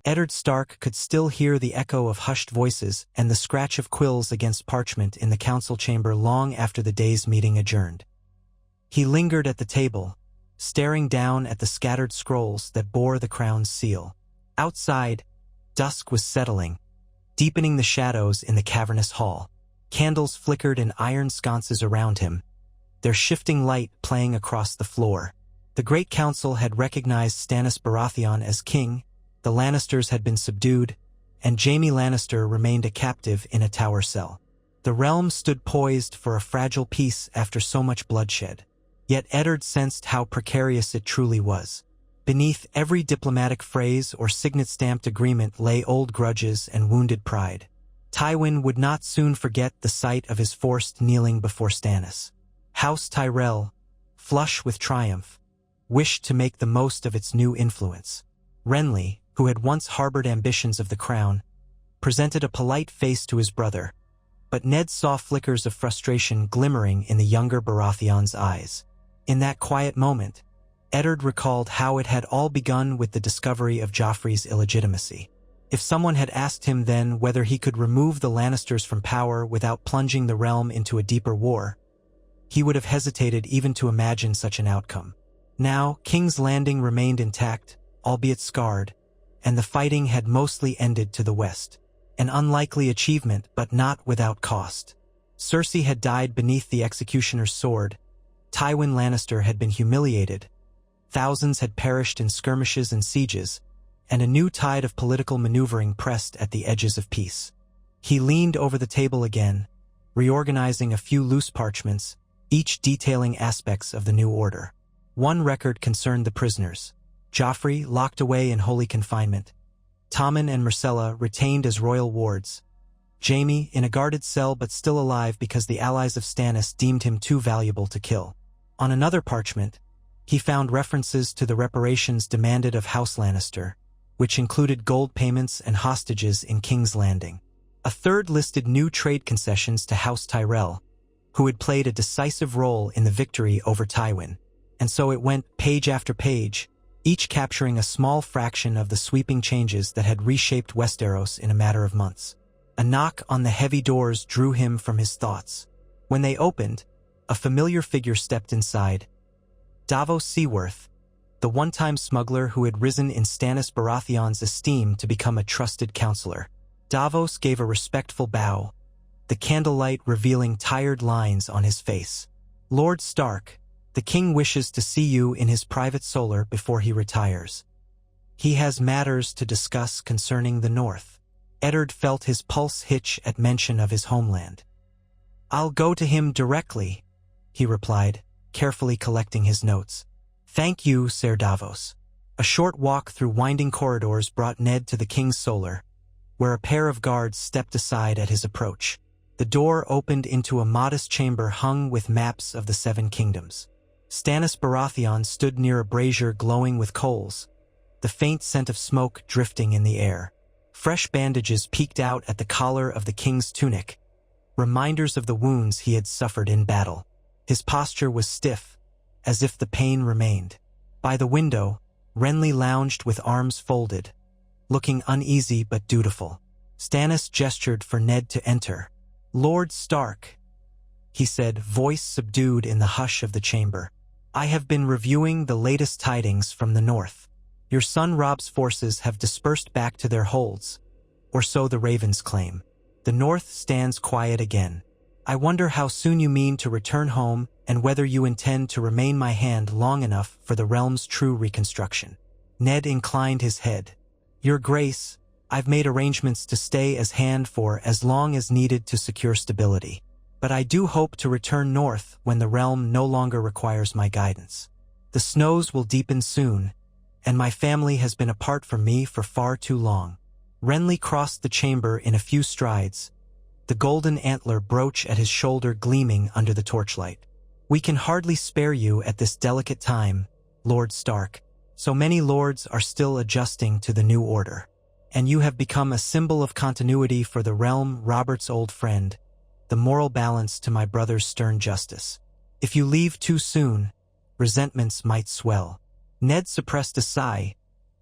Eddard Stark could still hear the echo of hushed voices and the scratch of quills against parchment in the council chamber long after the day's meeting adjourned. He lingered at the table, staring down at the scattered scrolls that bore the crown's seal. Outside, dusk was settling, deepening the shadows in the cavernous hall. Candles flickered in iron sconces around him, their shifting light playing across the floor. The Great Council had recognized Stannis Baratheon as king, the Lannisters had been subdued, and Jaime Lannister remained a captive in a tower cell. The realm stood poised for a fragile peace after so much bloodshed. Yet Eddard sensed how precarious it truly was. Beneath every diplomatic phrase or signet-stamped agreement lay old grudges and wounded pride. Tywin would not soon forget the sight of his forced kneeling before Stannis. House Tyrell, flush with triumph, wished to make the most of its new influence. Renly, who had once harbored ambitions of the crown, presented a polite face to his brother, but Ned saw flickers of frustration glimmering in the younger Baratheon's eyes. In that quiet moment, Eddard recalled how it had all begun with the discovery of Joffrey's illegitimacy. If someone had asked him then whether he could remove the Lannisters from power without plunging the realm into a deeper war, he would have hesitated even to imagine such an outcome. Now, King's Landing remained intact, albeit scarred, and the fighting had mostly ended to the west. An unlikely achievement, but not without cost. Cersei had died beneath the executioner's sword, Tywin Lannister had been humiliated, thousands had perished in skirmishes and sieges, and a new tide of political maneuvering pressed at the edges of peace. He leaned over the table again, reorganizing a few loose parchments, each detailing aspects of the new order. One record concerned the prisoners. Joffrey, locked away in holy confinement. Tommen and Myrcella, retained as royal wards. Jaime, in a guarded cell but still alive because the allies of Stannis deemed him too valuable to kill. On another parchment, he found references to the reparations demanded of House Lannister, which included gold payments and hostages in King's Landing. A third listed new trade concessions to House Tyrell, who had played a decisive role in the victory over Tywin. And so it went page after page, each capturing a small fraction of the sweeping changes that had reshaped Westeros in a matter of months. A knock on the heavy doors drew him from his thoughts. When they opened, a familiar figure stepped inside. Davos Seaworth, the one-time smuggler who had risen in Stannis Baratheon's esteem to become a trusted counselor. Davos gave a respectful bow, the candlelight revealing tired lines on his face. Lord Stark, the king wishes to see you in his private solar before he retires. He has matters to discuss concerning the north. Eddard felt his pulse hitch at mention of his homeland. I'll go to him directly, he replied, carefully collecting his notes. Thank you, Ser Davos. A short walk through winding corridors brought Ned to the king's solar, where a pair of guards stepped aside at his approach. The door opened into a modest chamber hung with maps of the Seven Kingdoms. Stannis Baratheon stood near a brazier glowing with coals, the faint scent of smoke drifting in the air. Fresh bandages peeked out at the collar of the king's tunic, reminders of the wounds he had suffered in battle. His posture was stiff, as if the pain remained. By the window, Renly lounged with arms folded, looking uneasy but dutiful. Stannis gestured for Ned to enter. Lord Stark, he said, voice subdued in the hush of the chamber. I have been reviewing the latest tidings from the north. Your son Robb's forces have dispersed back to their holds, or so the ravens claim. The north stands quiet again. I wonder how soon you mean to return home and whether you intend to remain my hand long enough for the realm's true reconstruction. Ned inclined his head. Your Grace, I've made arrangements to stay as hand for as long as needed to secure stability. But I do hope to return north when the realm no longer requires my guidance. The snows will deepen soon, and my family has been apart from me for far too long. Renly crossed the chamber in a few strides, the golden antler brooch at his shoulder gleaming under the torchlight. We can hardly spare you at this delicate time, Lord Stark. So many lords are still adjusting to the new order. And you have become a symbol of continuity for the realm, Robert's old friend, the moral balance to my brother's stern justice. If you leave too soon, resentments might swell. Ned suppressed a sigh,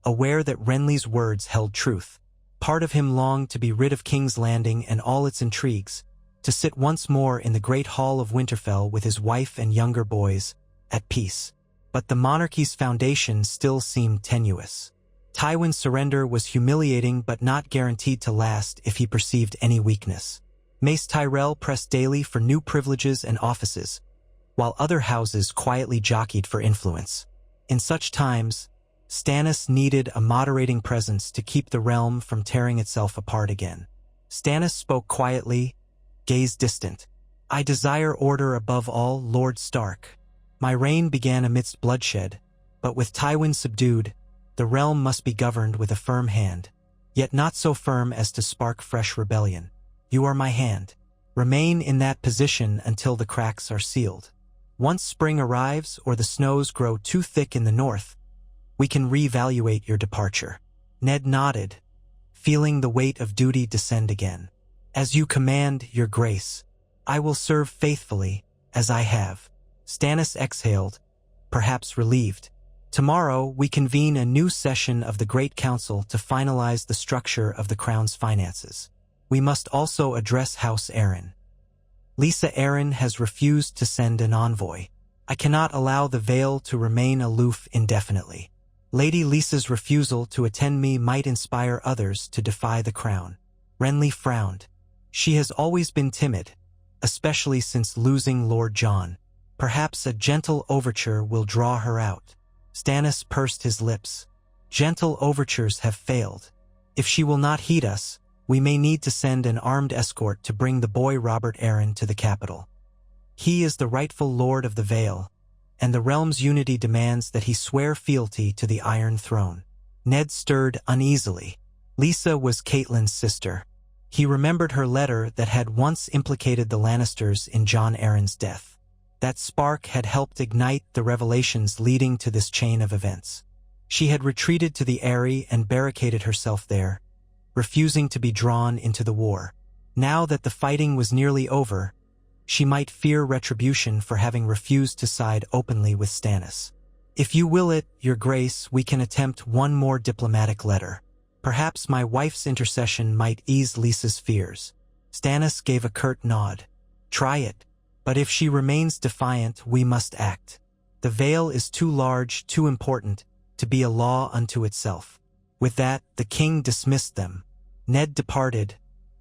aware that Renly's words held truth. Part of him longed to be rid of King's Landing and all its intrigues, to sit once more in the great hall of Winterfell with his wife and younger boys, at peace. But the monarchy's foundation still seemed tenuous. Tywin's surrender was humiliating but not guaranteed to last if he perceived any weakness. Mace Tyrell pressed daily for new privileges and offices, while other houses quietly jockeyed for influence. In such times, Stannis needed a moderating presence to keep the realm from tearing itself apart again. Stannis spoke quietly, gaze distant. "I desire order above all, Lord Stark. My reign began amidst bloodshed, but with Tywin subdued, the realm must be governed with a firm hand, yet not so firm as to spark fresh rebellion. You are my hand. Remain in that position until the cracks are sealed. Once spring arrives or the snows grow too thick in the north, we can reevaluate your departure." Ned nodded, feeling the weight of duty descend again. "As you command, Your Grace. I will serve faithfully, as I have." Stannis exhaled, perhaps relieved. "Tomorrow we convene a new session of the Great Council to finalize the structure of the Crown's finances. We must also address House Arryn. Lysa Arryn has refused to send an envoy. I cannot allow the Vale to remain aloof indefinitely. Lady Lysa's refusal to attend me might inspire others to defy the Crown." Renly frowned. She has always been timid, especially since losing Lord Jon. Perhaps a gentle overture will draw her out. Stannis pursed his lips. Gentle overtures have failed. If she will not heed us, we may need to send an armed escort to bring the boy Robert Arryn to the capital. He is the rightful lord of the Vale, and the realm's unity demands that he swear fealty to the Iron Throne. Ned stirred uneasily. Lysa was Catelyn's sister. He remembered her letter that had once implicated the Lannisters in Jon Arryn's death. That spark had helped ignite the revelations leading to this chain of events. She had retreated to the Eyrie and barricaded herself there, refusing to be drawn into the war. Now that the fighting was nearly over, she might fear retribution for having refused to side openly with Stannis. "If you will it, Your Grace, we can attempt one more diplomatic letter. Perhaps my wife's intercession might ease Lysa's fears." Stannis gave a curt nod. "Try it, but if she remains defiant, we must act. The Vale is too large, too important, to be a law unto itself." With that, the king dismissed them. Ned departed,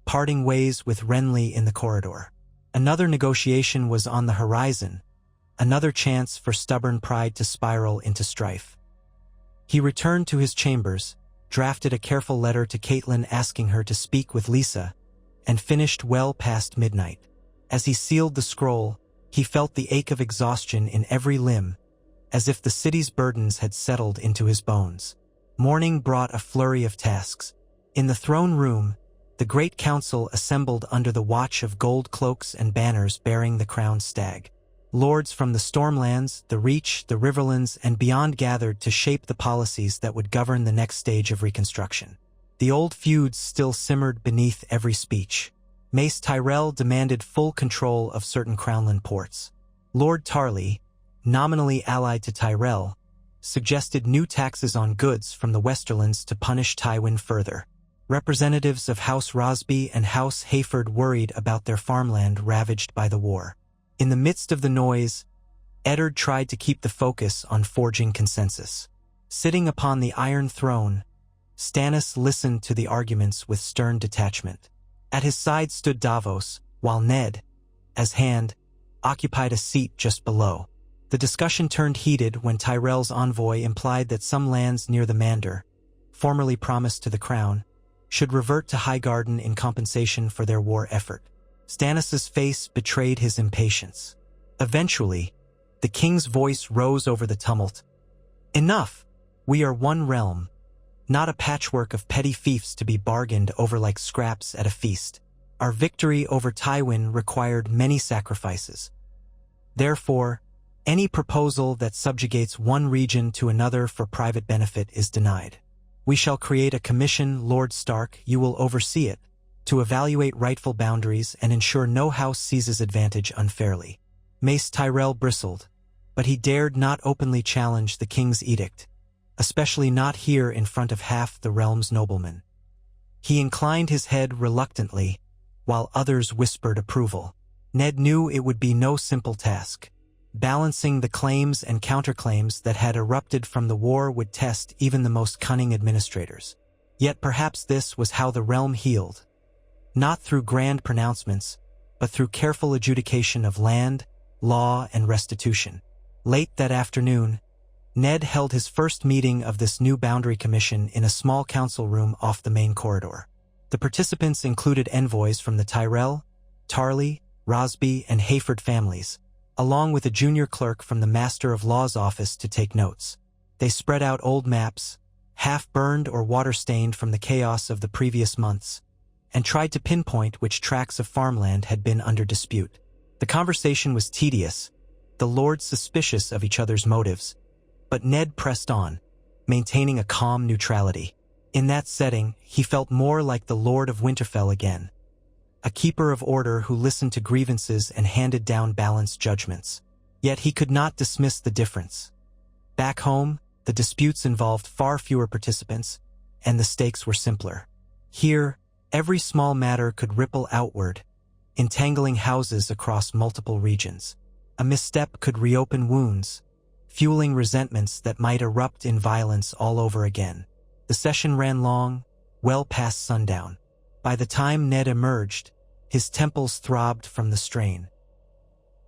parting ways with Renly in the corridor. Another negotiation was on the horizon, another chance for stubborn pride to spiral into strife. He returned to his chambers, drafted a careful letter to Catelyn asking her to speak with Lysa, and finished well past midnight. As he sealed the scroll, he felt the ache of exhaustion in every limb, as if the city's burdens had settled into his bones. Morning brought a flurry of tasks. In the throne room, the Great Council assembled under the watch of gold cloaks and banners bearing the crowned stag. Lords from the Stormlands, the Reach, the Riverlands, and beyond gathered to shape the policies that would govern the next stage of reconstruction. The old feuds still simmered beneath every speech. Mace Tyrell demanded full control of certain Crownland ports. Lord Tarly, nominally allied to Tyrell, suggested new taxes on goods from the Westerlands to punish Tywin further. Representatives of House Rosby and House Hayford worried about their farmland ravaged by the war. In the midst of the noise, Eddard tried to keep the focus on forging consensus. Sitting upon the Iron Throne, Stannis listened to the arguments with stern detachment. At his side stood Davos, while Ned, as hand, occupied a seat just below. The discussion turned heated when Tyrell's envoy implied that some lands near the Mander, formerly promised to the crown, should revert to Highgarden in compensation for their war effort. Stannis's face betrayed his impatience. Eventually, the king's voice rose over the tumult. "Enough! We are one realm, not a patchwork of petty fiefs to be bargained over like scraps at a feast. Our victory over Tywin required many sacrifices. Therefore, any proposal that subjugates one region to another for private benefit is denied. We shall create a commission, Lord Stark, you will oversee it, to evaluate rightful boundaries and ensure no house seizes advantage unfairly." Mace Tyrell bristled, but he dared not openly challenge the king's edict. especially not here in front of half the realm's noblemen. He inclined his head reluctantly, while others whispered approval. Ned knew it would be no simple task. Balancing the claims and counterclaims that had erupted from the war would test even the most cunning administrators. Yet perhaps this was how the realm healed. Not through grand pronouncements, but through careful adjudication of land, law, and restitution. Late that afternoon, Ned held his first meeting of this new boundary commission in a small council room off the main corridor. The participants included envoys from the Tyrell, Tarley, Rosby, and Hayford families, along with a junior clerk from the Master of Law's office to take notes. They spread out old maps, half-burned or water-stained from the chaos of the previous months, and tried to pinpoint which tracts of farmland had been under dispute. The conversation was tedious, the lords suspicious of each other's motives, but Ned pressed on, maintaining a calm neutrality. In that setting, he felt more like the Lord of Winterfell again, a keeper of order who listened to grievances and handed down balanced judgments. Yet he could not dismiss the difference. Back home, the disputes involved far fewer participants, and the stakes were simpler. Here, every small matter could ripple outward, entangling houses across multiple regions. A misstep could reopen wounds, fueling resentments that might erupt in violence all over again. The session ran long, well past sundown. By the time Ned emerged, his temples throbbed from the strain.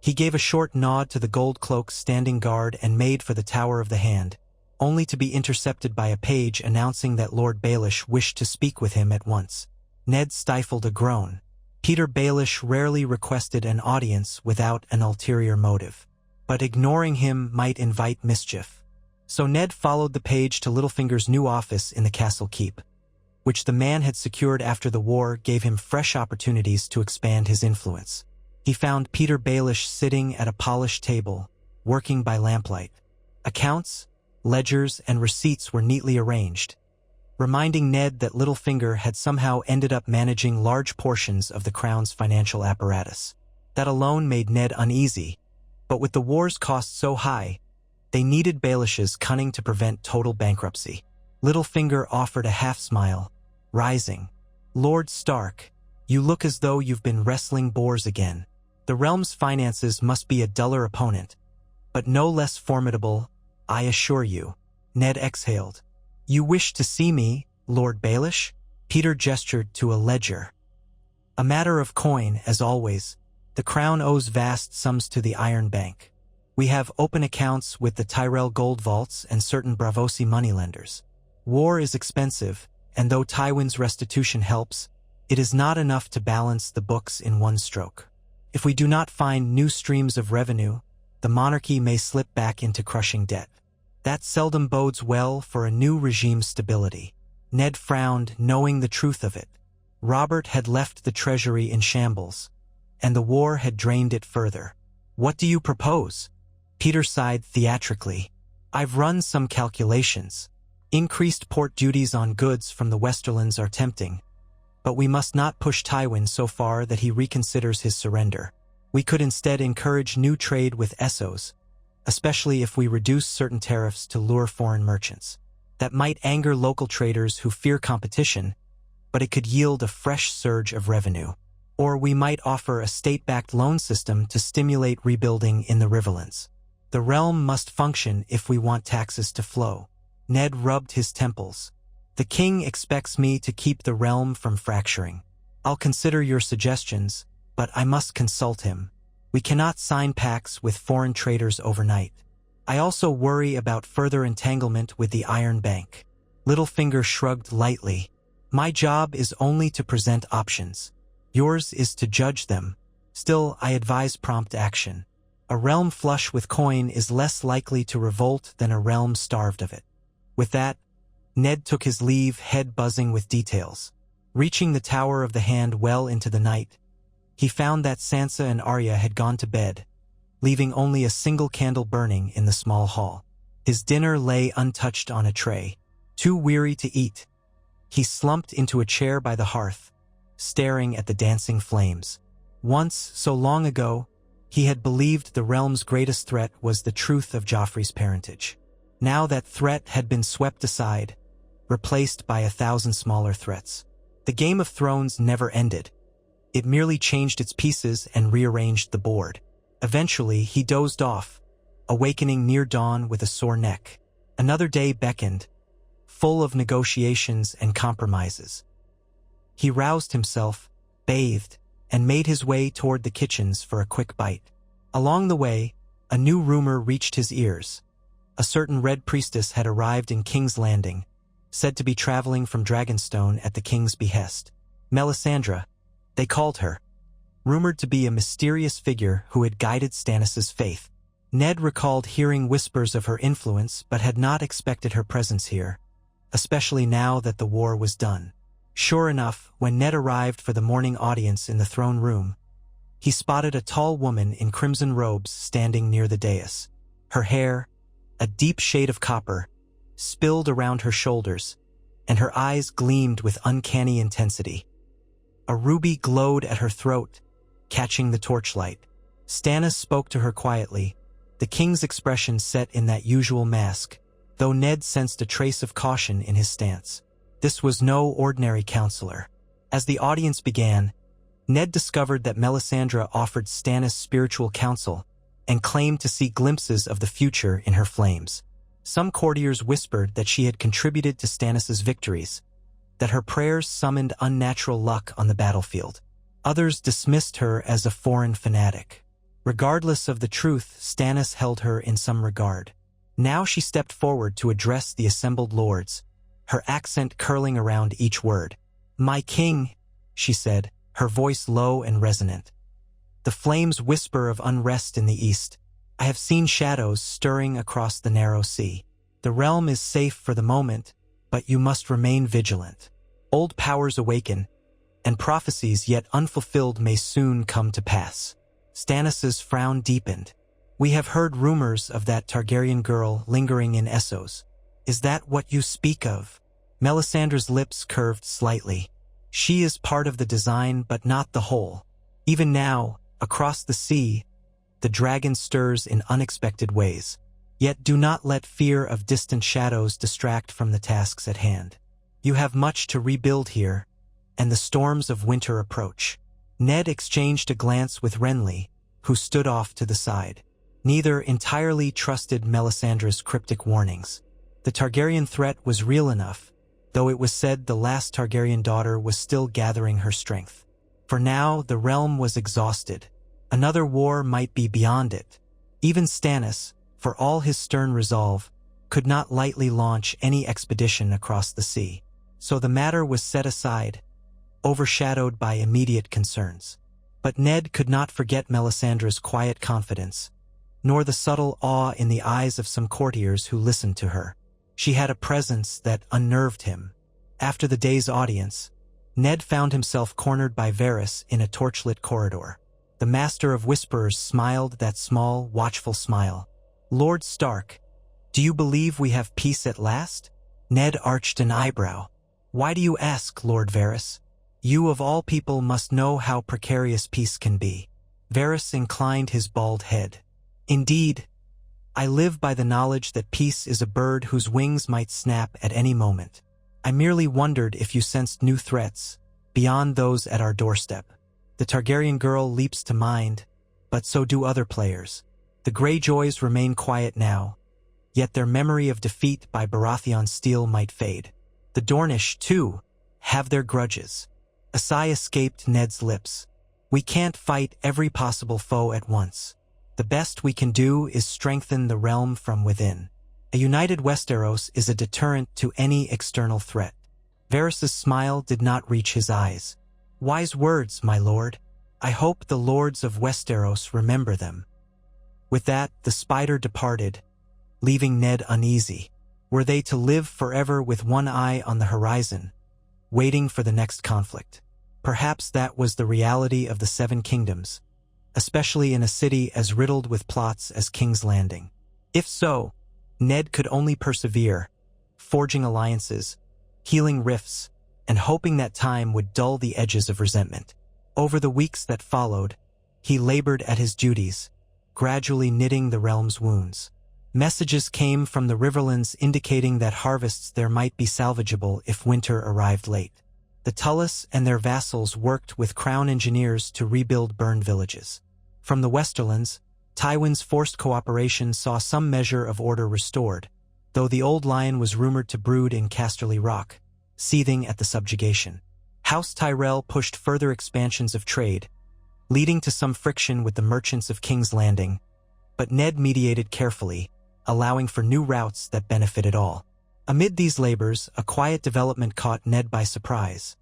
He gave a short nod to the gold cloak standing guard and made for the Tower of the Hand, only to be intercepted by a page announcing that Lord Baelish wished to speak with him at once. Ned stifled a groan. Peter Baelish rarely requested an audience without an ulterior motive, but ignoring him might invite mischief. So Ned followed the page to Littlefinger's new office in the castle keep, which the man had secured after the war gave him fresh opportunities to expand his influence. He found Peter Baelish sitting at a polished table, working by lamplight. Accounts, ledgers, and receipts were neatly arranged, reminding Ned that Littlefinger had somehow ended up managing large portions of the crown's financial apparatus. That alone made Ned uneasy, but with the war's cost so high, they needed Baelish's cunning to prevent total bankruptcy. Littlefinger offered a half-smile, rising. "Lord Stark, you look as though you've been wrestling boars again. The realm's finances must be a duller opponent, but no less formidable, I assure you." Ned exhaled. "You wish to see me, Lord Baelish?" Peter gestured to a ledger. "A matter of coin, as always. The Crown owes vast sums to the Iron Bank. We have open accounts with the Tyrell gold vaults and certain Braavosi moneylenders. War is expensive, and though Tywin's restitution helps, it is not enough to balance the books in one stroke. If we do not find new streams of revenue, the monarchy may slip back into crushing debt. That seldom bodes well for a new regime's stability." Ned frowned, knowing the truth of it. Robert had left the treasury in shambles, and the war had drained it further. "What do you propose?" Peter sighed theatrically. "I've run some calculations. Increased port duties on goods from the Westerlands are tempting, but we must not push Tywin so far that he reconsiders his surrender. We could instead encourage new trade with Essos, especially if we reduce certain tariffs to lure foreign merchants. That might anger local traders who fear competition, but it could yield a fresh surge of revenue. Or we might offer a state-backed loan system to stimulate rebuilding in the Riverlands. The realm must function if we want taxes to flow." Ned rubbed his temples. "The king expects me to keep the realm from fracturing. I'll consider your suggestions, but I must consult him. We cannot sign pacts with foreign traders overnight. I also worry about further entanglement with the Iron Bank." Littlefinger shrugged lightly. "My job is only to present options. Yours is to judge them. Still, I advise prompt action. A realm flush with coin is less likely to revolt than a realm starved of it." With that, Ned took his leave, head buzzing with details. Reaching the Tower of the Hand well into the night, he found that Sansa and Arya had gone to bed, leaving only a single candle burning in the small hall. His dinner lay untouched on a tray. Too weary to eat, he slumped into a chair by the hearth, staring at the dancing flames. Once, so long ago, he had believed the realm's greatest threat was the truth of Joffrey's parentage. Now that threat had been swept aside, replaced by 1,000 smaller threats. The Game of Thrones never ended. It merely changed its pieces and rearranged the board. Eventually, he dozed off, awakening near dawn with a sore neck. Another day beckoned, full of negotiations and compromises. He roused himself, bathed, and made his way toward the kitchens for a quick bite. Along the way, a new rumor reached his ears. A certain Red Priestess had arrived in King's Landing, said to be traveling from Dragonstone at the king's behest. Melisandre, they called her, rumored to be a mysterious figure who had guided Stannis' faith. Ned recalled hearing whispers of her influence but had not expected her presence here, especially now that the war was done. Sure enough, when Ned arrived for the morning audience in the throne room, he spotted a tall woman in crimson robes standing near the dais. Her hair, a deep shade of copper, spilled around her shoulders, and her eyes gleamed with uncanny intensity. A ruby glowed at her throat, catching the torchlight. Stannis spoke to her quietly, the king's expression set in that usual mask, though Ned sensed a trace of caution in his stance. This was no ordinary counselor. As the audience began, Ned discovered that Melisandre offered Stannis spiritual counsel and claimed to see glimpses of the future in her flames. Some courtiers whispered that she had contributed to Stannis' victories, that her prayers summoned unnatural luck on the battlefield. Others dismissed her as a foreign fanatic. Regardless of the truth, Stannis held her in some regard. Now she stepped forward to address the assembled lords, her accent curling around each word. "My king," she said, her voice low and resonant. The flames whisper of unrest in the east. I have seen shadows stirring across the narrow sea. The realm is safe for the moment, but you must remain vigilant. Old powers awaken, and prophecies yet unfulfilled may soon come to pass. Stannis' frown deepened. We have heard rumors of that Targaryen girl lingering in Essos. Is that what you speak of? Melisandre's lips curved slightly. She is part of the design, but not the whole. Even now, across the sea, the dragon stirs in unexpected ways. Yet do not let fear of distant shadows distract from the tasks at hand. You have much to rebuild here, and the storms of winter approach. Ned exchanged a glance with Renly, who stood off to the side. Neither entirely trusted Melisandre's cryptic warnings. The Targaryen threat was real enough, though it was said the last Targaryen daughter was still gathering her strength. For now, the realm was exhausted. Another war might be beyond it. Even Stannis, for all his stern resolve, could not lightly launch any expedition across the sea. So the matter was set aside, overshadowed by immediate concerns. But Ned could not forget Melisandre's quiet confidence, nor the subtle awe in the eyes of some courtiers who listened to her. She had a presence that unnerved him. After the day's audience, Ned found himself cornered by Varys in a torchlit corridor. The Master of Whisperers smiled that small, watchful smile. "Lord Stark, do you believe we have peace at last?" Ned arched an eyebrow. "Why do you ask, Lord Varys? You of all people must know how precarious peace can be." Varys inclined his bald head. "Indeed, I live by the knowledge that peace is a bird whose wings might snap at any moment. I merely wondered if you sensed new threats, beyond those at our doorstep. The Targaryen girl leaps to mind, but so do other players. The Greyjoys remain quiet now, yet their memory of defeat by Baratheon's steel might fade. The Dornish, too, have their grudges." A sigh escaped Ned's lips. "We can't fight every possible foe at once. The best we can do is strengthen the realm from within. A united Westeros is a deterrent to any external threat." Varys' smile did not reach his eyes. "Wise words, my lord. I hope the lords of Westeros remember them." With that, the spider departed, leaving Ned uneasy. Were they to live forever with one eye on the horizon, waiting for the next conflict? Perhaps that was the reality of the Seven Kingdoms, especially in a city as riddled with plots as King's Landing. If so, Ned could only persevere, forging alliances, healing rifts, and hoping that time would dull the edges of resentment. Over the weeks that followed, he labored at his duties, gradually knitting the realm's wounds. Messages came from the riverlands indicating that harvests there might be salvageable if winter arrived late. The Tullus and their vassals worked with crown engineers to rebuild burned villages. From the Westerlands, Tywin's forced cooperation saw some measure of order restored, though the old lion was rumored to brood in Casterly Rock, seething at the subjugation. House Tyrell pushed further expansions of trade, leading to some friction with the merchants of King's Landing, but Ned mediated carefully, allowing for new routes that benefited all. Amid these labors, a quiet development caught Ned by surprise.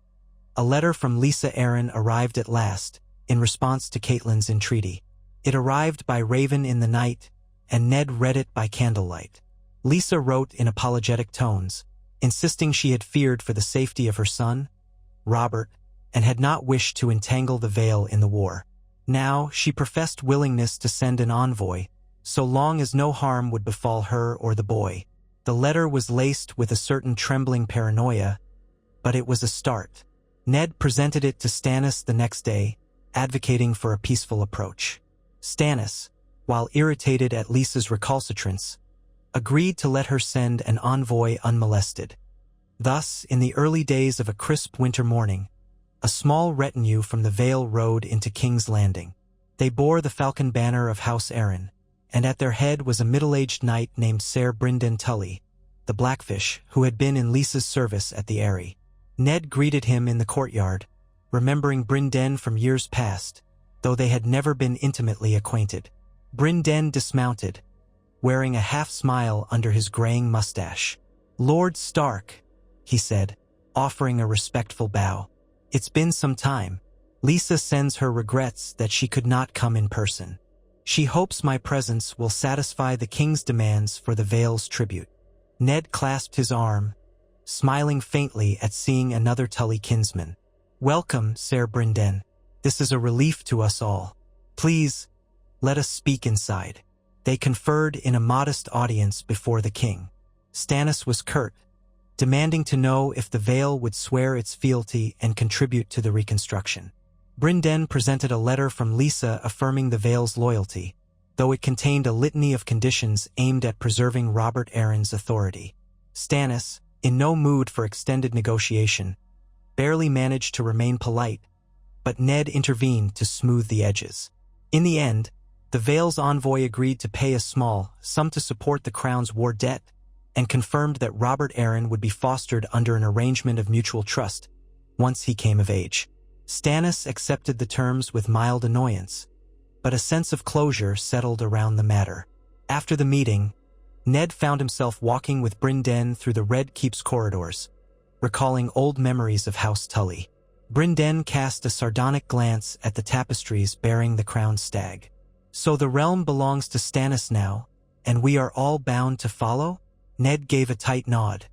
A letter from Lysa Arryn arrived at last, in response to Catelyn's entreaty. It arrived by raven in the night, and Ned read it by candlelight. Lysa wrote in apologetic tones, insisting she had feared for the safety of her son, Robert, and had not wished to entangle the Vale in the war. Now, she professed willingness to send an envoy, so long as no harm would befall her or the boy. The letter was laced with a certain trembling paranoia, but it was a start. Ned presented it to Stannis the next day, advocating for a peaceful approach. Stannis, while irritated at Lysa's recalcitrance, agreed to let her send an envoy unmolested. Thus, in the early days of a crisp winter morning, a small retinue from the Vale rode into King's Landing. They bore the falcon banner of House Arryn, and at their head was a middle-aged knight named Ser Brynden Tully, the Blackfish, who had been in Lysa's service at the Eyrie. Ned greeted him in the courtyard, remembering Brynden from years past, though they had never been intimately acquainted. Brynden dismounted, wearing a half-smile under his graying mustache. "Lord Stark," he said, offering a respectful bow. "It's been some time. Lysa sends her regrets that she could not come in person. She hopes my presence will satisfy the king's demands for the Vale's tribute." Ned clasped his arm, smiling faintly at seeing another Tully kinsman. "Welcome, Ser Brynden. This is a relief to us all. Please, let us speak inside." They conferred in a modest audience before the king. Stannis was curt, demanding to know if the Vale would swear its fealty and contribute to the reconstruction. Brynden presented a letter from Lysa affirming the Vale's loyalty, though it contained a litany of conditions aimed at preserving Robert Arryn's authority. Stannis, in no mood for extended negotiation, barely managed to remain polite, but Ned intervened to smooth the edges. In the end, the Vale's envoy agreed to pay a small sum to support the crown's war debt, and confirmed that Robert Arryn would be fostered under an arrangement of mutual trust once he came of age. Stannis accepted the terms with mild annoyance, but a sense of closure settled around the matter. After the meeting, Ned found himself walking with Brynden through the Red Keep's corridors, recalling old memories of House Tully. Brynden cast a sardonic glance at the tapestries bearing the crowned stag. "So the realm belongs to Stannis now, and we are all bound to follow?" Ned gave a tight nod.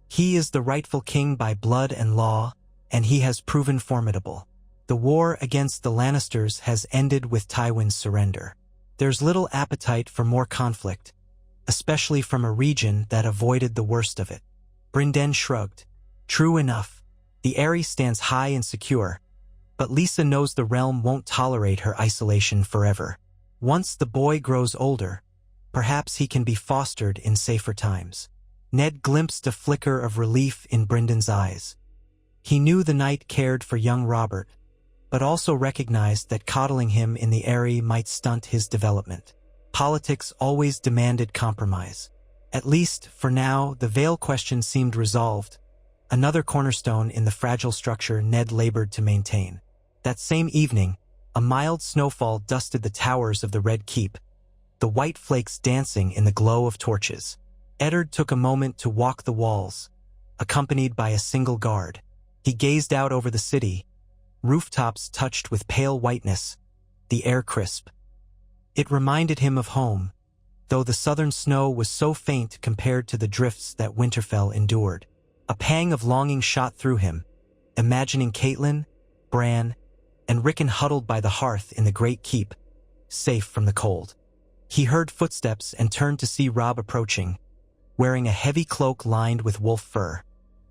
"He is the rightful king by blood and law, and he has proven formidable. The war against the Lannisters has ended with Tywin's surrender. There's little appetite for more conflict, especially from a region that avoided the worst of it." Brynden shrugged. "True enough. The Eyrie stands high and secure, but Lysa knows the realm won't tolerate her isolation forever. Once the boy grows older, perhaps he can be fostered in safer times." Ned glimpsed a flicker of relief in Brendan's eyes. He knew the knight cared for young Robert, but also recognized that coddling him in the Eyrie might stunt his development. Politics always demanded compromise. At least, for now, the Vale question seemed resolved, another cornerstone in the fragile structure Ned labored to maintain. That same evening, a mild snowfall dusted the towers of the Red Keep, the white flakes dancing in the glow of torches. Eddard took a moment to walk the walls, accompanied by a single guard. He gazed out over the city, rooftops touched with pale whiteness, the air crisp. It reminded him of home, though the southern snow was so faint compared to the drifts that Winterfell endured. A pang of longing shot through him, imagining Catelyn, Bran, and Rickon huddled by the hearth in the great keep, safe from the cold. He heard footsteps and turned to see Robb approaching, wearing a heavy cloak lined with wolf fur.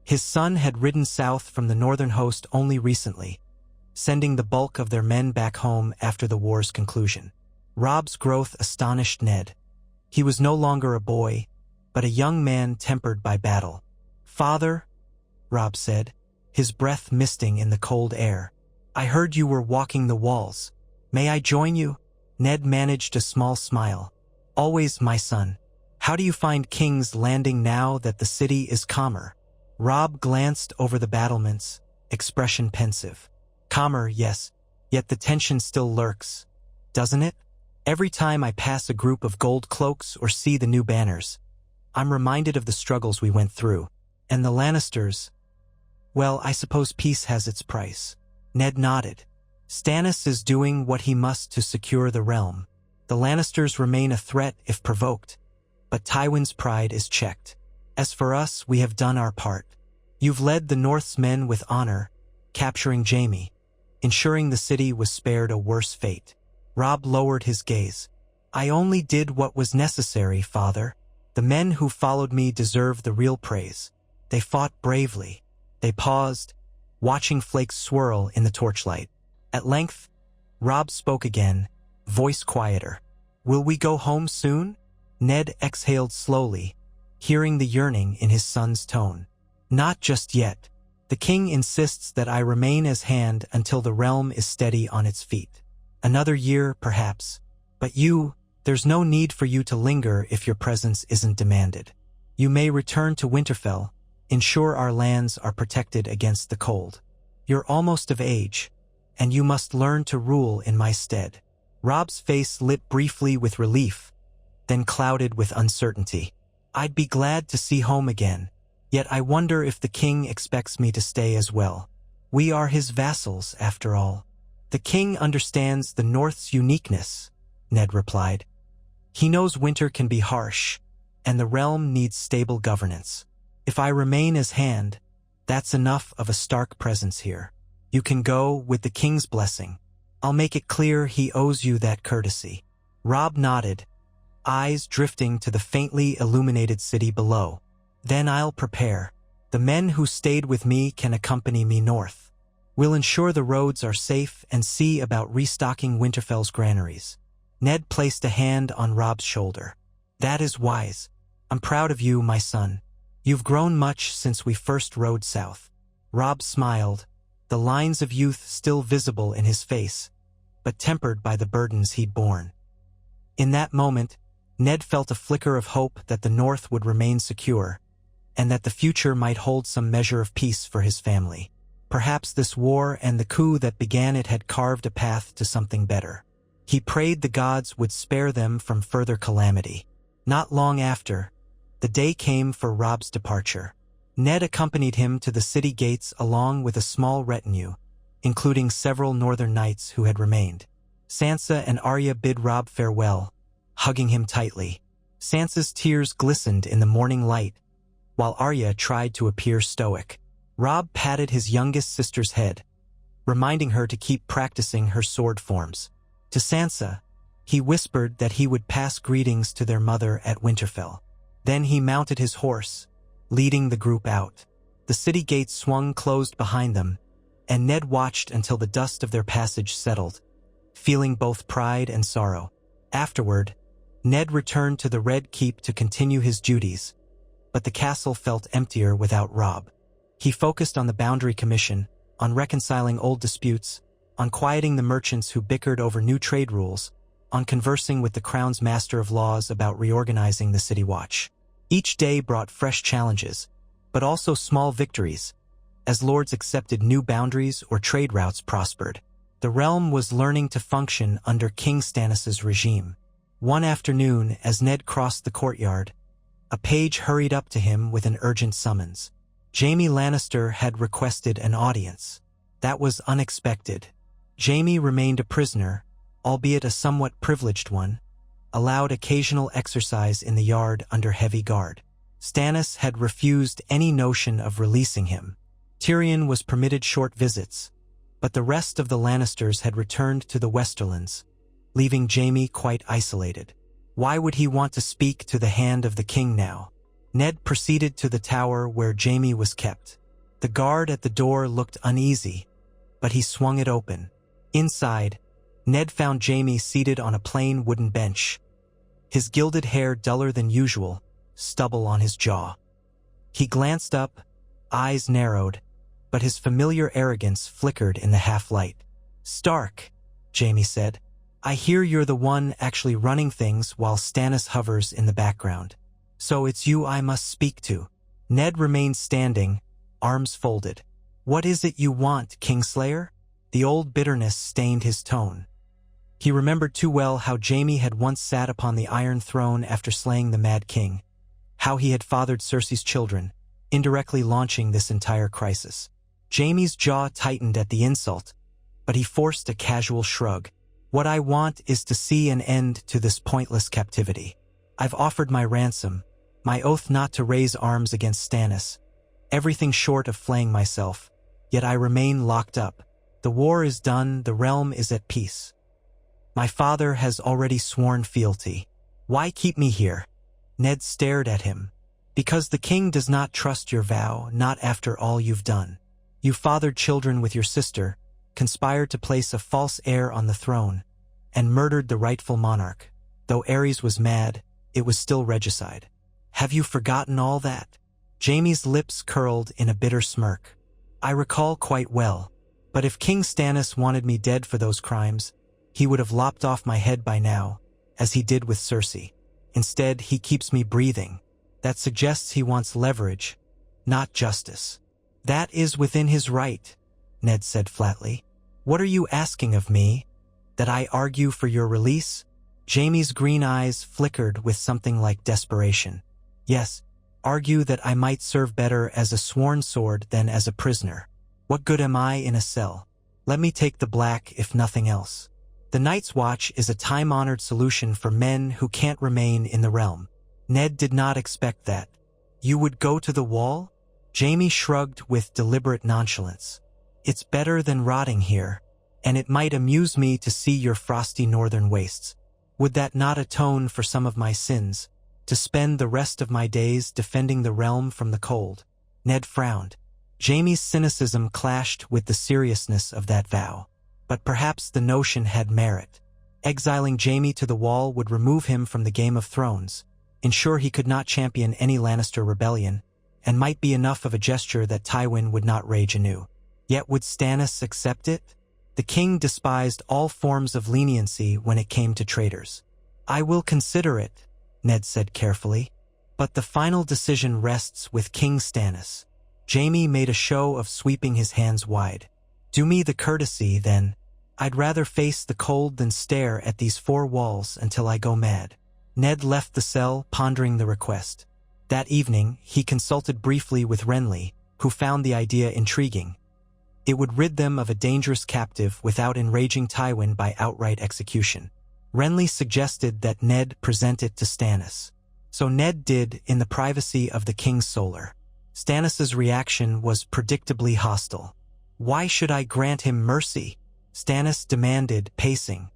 His son had ridden south from the northern host only recently, sending the bulk of their men back home after the war's conclusion. Robb's growth astonished Ned. He was no longer a boy, but a young man tempered by battle. "Father," Robb said, his breath misting in the cold air, "I heard you were walking the walls. May I join you?" Ned managed a small smile. "Always, my son. How do you find King's Landing now that the city is calmer?" Robb glanced over the battlements, expression pensive. "Calmer, yes, yet the tension still lurks, doesn't it? Every time I pass a group of gold cloaks or see the new banners, I'm reminded of the struggles we went through. And the Lannisters, well, I suppose peace has its price." Ned nodded. "Stannis is doing what he must to secure the realm. The Lannisters remain a threat if provoked, but Tywin's pride is checked. As for us, we have done our part. You've led the North's men with honor, capturing Jaime, ensuring the city was spared a worse fate." Robb lowered his gaze. "I only did what was necessary, father. The men who followed me deserve the real praise. They fought bravely." They paused, watching flakes swirl in the torchlight. At length, Robb spoke again, voice quieter. "Will we go home soon?" Ned exhaled slowly, hearing the yearning in his son's tone. "Not just yet. The king insists that I remain as hand until the realm is steady on its feet. Another year, perhaps. But there's no need for you to linger if your presence isn't demanded. You may return to Winterfell, ensure our lands are protected against the cold. You're almost of age, and you must learn to rule in my stead." Robb's face lit briefly with relief, then clouded with uncertainty. "I'd be glad to see home again, yet I wonder if the king expects me to stay as well. We are his vassals, after all." "The king understands the North's uniqueness," Ned replied. "He knows winter can be harsh, and the realm needs stable governance. If I remain as hand, that's enough of a Stark presence here. You can go with the king's blessing. I'll make it clear he owes you that courtesy." Robb nodded, eyes drifting to the faintly illuminated city below. "Then I'll prepare. The men who stayed with me can accompany me north. We'll ensure the roads are safe and see about restocking Winterfell's granaries." Ned placed a hand on Robb's shoulder. "That is wise. I'm proud of you, my son. You've grown much since we first rode south." Robb smiled, the lines of youth still visible in his face, but tempered by the burdens he'd borne. In that moment, Ned felt a flicker of hope that the North would remain secure, and that the future might hold some measure of peace for his family. Perhaps this war and the coup that began it had carved a path to something better. He prayed the gods would spare them from further calamity. Not long after, the day came for Robb's departure. Ned accompanied him to the city gates along with a small retinue, including several northern knights who had remained. Sansa and Arya bid Robb farewell, hugging him tightly. Sansa's tears glistened in the morning light, while Arya tried to appear stoic. Robb patted his youngest sister's head, reminding her to keep practicing her sword forms. To Sansa, he whispered that he would pass greetings to their mother at Winterfell. Then he mounted his horse, leading the group out. The city gates swung closed behind them, and Ned watched until the dust of their passage settled, feeling both pride and sorrow. Afterward, Ned returned to the Red Keep to continue his duties, but the castle felt emptier without Robb. He focused on the Boundary Commission, on reconciling old disputes, on quieting the merchants who bickered over new trade rules, on conversing with the Crown's Master of Laws about reorganizing the City Watch. Each day brought fresh challenges, but also small victories, as lords accepted new boundaries or trade routes prospered. The realm was learning to function under King Stannis' regime. One afternoon, as Ned crossed the courtyard, a page hurried up to him with an urgent summons. Jaime Lannister had requested an audience. That was unexpected. Jaime remained a prisoner, albeit a somewhat privileged one, allowed occasional exercise in the yard under heavy guard. Stannis had refused any notion of releasing him. Tyrion was permitted short visits, but the rest of the Lannisters had returned to the Westerlands, leaving Jaime quite isolated. Why would he want to speak to the hand of the king now? Ned proceeded to the tower where Jaime was kept. The guard at the door looked uneasy, but he swung it open. Inside, Ned found Jaime seated on a plain wooden bench, his gilded hair duller than usual, stubble on his jaw. He glanced up, eyes narrowed, but his familiar arrogance flickered in the half-light. "Stark," Jaime said, "I hear you're the one actually running things while Stannis hovers in the background. So it's you I must speak to." Ned remained standing, arms folded. "What is it you want, Kingslayer?" The old bitterness stained his tone. He remembered too well how Jaime had once sat upon the Iron Throne after slaying the Mad King, how he had fathered Cersei's children, indirectly launching this entire crisis. Jaime's jaw tightened at the insult, but he forced a casual shrug. "What I want is to see an end to this pointless captivity. I've offered my ransom, my oath not to raise arms against Stannis, everything short of flaying myself, yet I remain locked up. The war is done, the realm is at peace. My father has already sworn fealty. Why keep me here?" Ned stared at him. "Because the king does not trust your vow, not after all you've done. You fathered children with your sister, conspired to place a false heir on the throne, and murdered the rightful monarch. Though Aerys was mad, it was still regicide. Have you forgotten all that?" Jaime's lips curled in a bitter smirk. "I recall quite well, but if King Stannis wanted me dead for those crimes, he would have lopped off my head by now, as he did with Cersei. Instead, he keeps me breathing. That suggests he wants leverage, not justice." "That is within his right," Ned said flatly. "What are you asking of me? That I argue for your release?" Jaime's green eyes flickered with something like desperation. "Yes, argue that I might serve better as a sworn sword than as a prisoner. What good am I in a cell? Let me take the black if nothing else. The Night's Watch is a time-honored solution for men who can't remain in the realm." Ned did not expect that. "You would go to the wall?" Jaime shrugged with deliberate nonchalance. "It's better than rotting here, and it might amuse me to see your frosty northern wastes. Would that not atone for some of my sins, to spend the rest of my days defending the realm from the cold?" Ned frowned. Jaime's cynicism clashed with the seriousness of that vow. But perhaps the notion had merit. Exiling Jaime to the wall would remove him from the Game of Thrones, ensure he could not champion any Lannister rebellion, and might be enough of a gesture that Tywin would not rage anew. Yet would Stannis accept it? The king despised all forms of leniency when it came to traitors. "I will consider it," Ned said carefully, "but the final decision rests with King Stannis." Jaime made a show of sweeping his hands wide. "Do me the courtesy, then. I'd rather face the cold than stare at these four walls until I go mad." Ned left the cell, pondering the request. That evening, he consulted briefly with Renly, who found the idea intriguing. It would rid them of a dangerous captive without enraging Tywin by outright execution. Renly suggested that Ned present it to Stannis. So Ned did in the privacy of the king's solar. Stannis's reaction was predictably hostile. "Why should I grant him mercy?" Stannis demanded, pacing.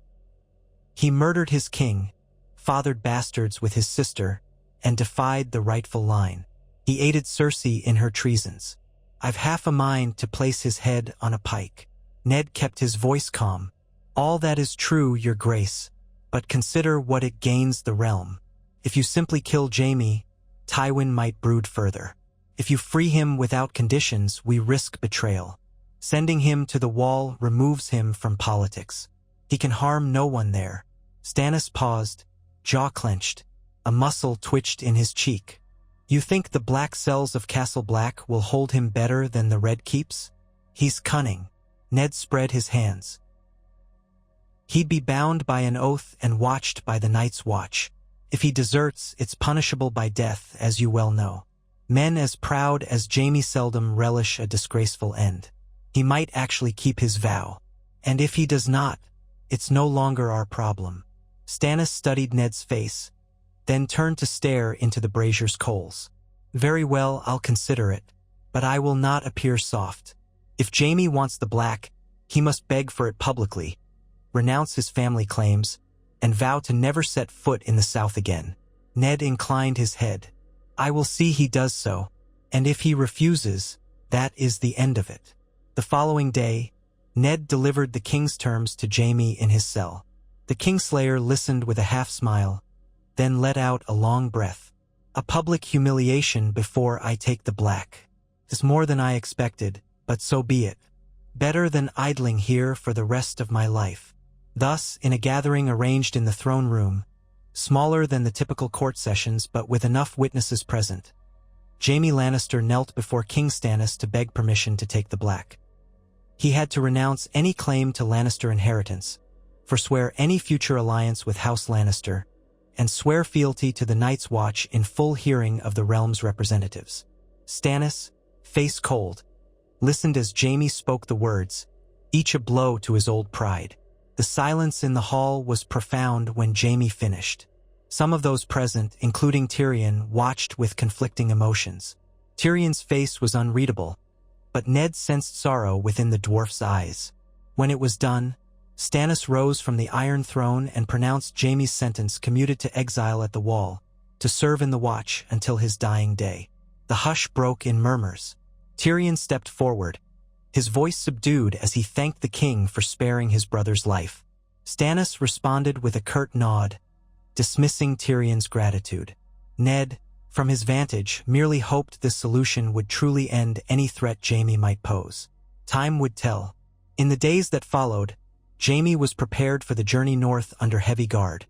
"He murdered his king, fathered bastards with his sister, and defied the rightful line. He aided Cersei in her treasons. I've half a mind to place his head on a pike." Ned kept his voice calm. "All that is true, your grace, but consider what it gains the realm. If you simply kill Jaime, Tywin might brood further. If you free him without conditions, we risk betrayal. Sending him to the wall removes him from politics. He can harm no one there." Stannis paused, jaw clenched. A muscle twitched in his cheek. "You think the black cells of Castle Black will hold him better than the red keeps? He's cunning." Ned spread his hands. "He'd be bound by an oath and watched by the Night's Watch. If he deserts, it's punishable by death, as you well know. Men as proud as Jaime seldom relish a disgraceful end. He might actually keep his vow. And if he does not, it's no longer our problem." Stannis studied Ned's face, then turned to stare into the brazier's coals. "Very well, I'll consider it, but I will not appear soft. If Jaime wants the black, he must beg for it publicly, renounce his family claims, and vow to never set foot in the South again." Ned inclined his head. "I will see he does so, and if he refuses, that is the end of it." The following day, Ned delivered the king's terms to Jaime in his cell. The Kingslayer listened with a half-smile, then let out a long breath. A public humiliation before I take the black. It's more than I expected, but so be it. Better than idling here for the rest of my life. Thus, in a gathering arranged in the throne room, smaller than the typical court sessions but with enough witnesses present, Jaime Lannister knelt before King Stannis to beg permission to take the black. He had to renounce any claim to Lannister inheritance, forswear any future alliance with House Lannister, and swear fealty to the Night's Watch in full hearing of the realm's representatives. Stannis, face cold, listened as Jaime spoke the words, each a blow to his old pride. The silence in the hall was profound when Jaime finished. Some of those present, including Tyrion, watched with conflicting emotions. Tyrion's face was unreadable, but Ned sensed sorrow within the dwarf's eyes. When it was done, Stannis rose from the Iron Throne and pronounced Jaime's sentence commuted to exile at the Wall, to serve in the Watch until his dying day. The hush broke in murmurs. Tyrion stepped forward, his voice subdued as he thanked the king for sparing his brother's life. Stannis responded with a curt nod, dismissing Tyrion's gratitude. Ned, from his vantage, merely hoped this solution would truly end any threat Jaime might pose. Time would tell. In the days that followed, Jaime was prepared for the journey north under heavy guard,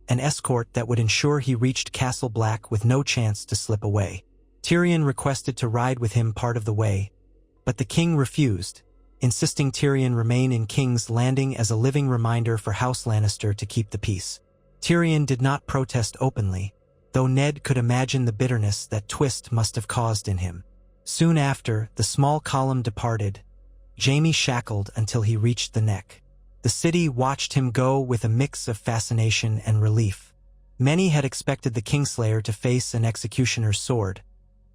an escort that would ensure he reached Castle Black with no chance to slip away. Tyrion requested to ride with him part of the way, but the king refused, insisting Tyrion remain in King's Landing as a living reminder for House Lannister to keep the peace. Tyrion did not protest openly, though Ned could imagine the bitterness that twist must have caused in him. Soon after, the small column departed, Jaime shackled until he reached the neck. The city watched him go with a mix of fascination and relief. Many had expected the Kingslayer to face an executioner's sword,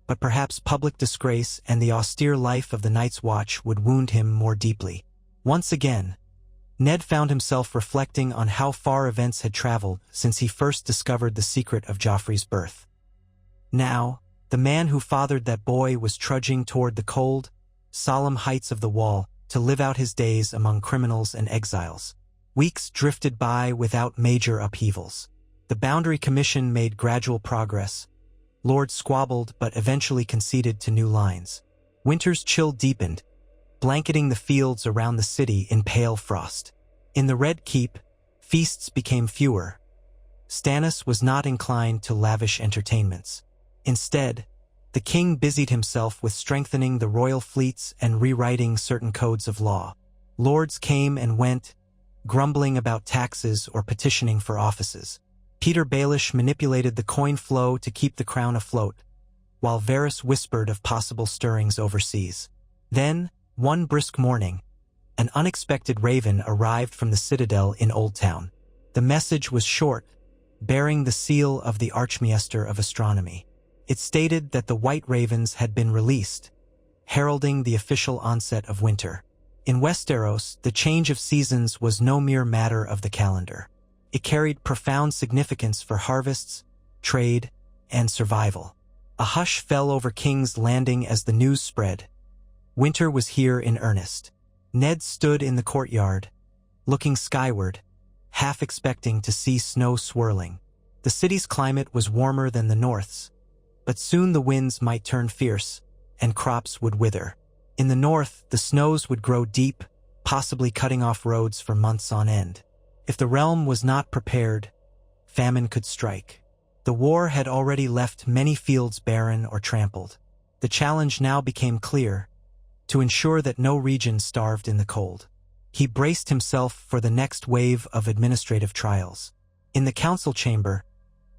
but perhaps public disgrace and the austere life of the Night's Watch would wound him more deeply. Once again, Ned found himself reflecting on how far events had traveled since he first discovered the secret of Joffrey's birth. Now, the man who fathered that boy was trudging toward the cold, solemn heights of the Wall to live out his days among criminals and exiles. Weeks drifted by without major upheavals. The Boundary Commission made gradual progress. Lords squabbled but eventually conceded to new lines. Winter's chill deepened, blanketing the fields around the city in pale frost. In the Red Keep, feasts became fewer. Stannis was not inclined to lavish entertainments. Instead, the king busied himself with strengthening the royal fleets and rewriting certain codes of law. Lords came and went, grumbling about taxes or petitioning for offices. Peter Baelish manipulated the coin flow to keep the crown afloat, while Varys whispered of possible stirrings overseas. Then, one brisk morning, an unexpected raven arrived from the citadel in Old Town. The message was short, bearing the seal of the Archmaester of Astronomy. It stated that the White Ravens had been released, heralding the official onset of winter. In Westeros, the change of seasons was no mere matter of the calendar. It carried profound significance for harvests, trade, and survival. A hush fell over King's Landing as the news spread. Winter was here in earnest. Ned stood in the courtyard, looking skyward, half expecting to see snow swirling. The city's climate was warmer than the north's, but soon the winds might turn fierce, and crops would wither. In the north, the snows would grow deep, possibly cutting off roads for months on end. If the realm was not prepared, famine could strike. The war had already left many fields barren or trampled. The challenge now became clear: to ensure that no region starved in the cold. He braced himself for the next wave of administrative trials. In the council chamber,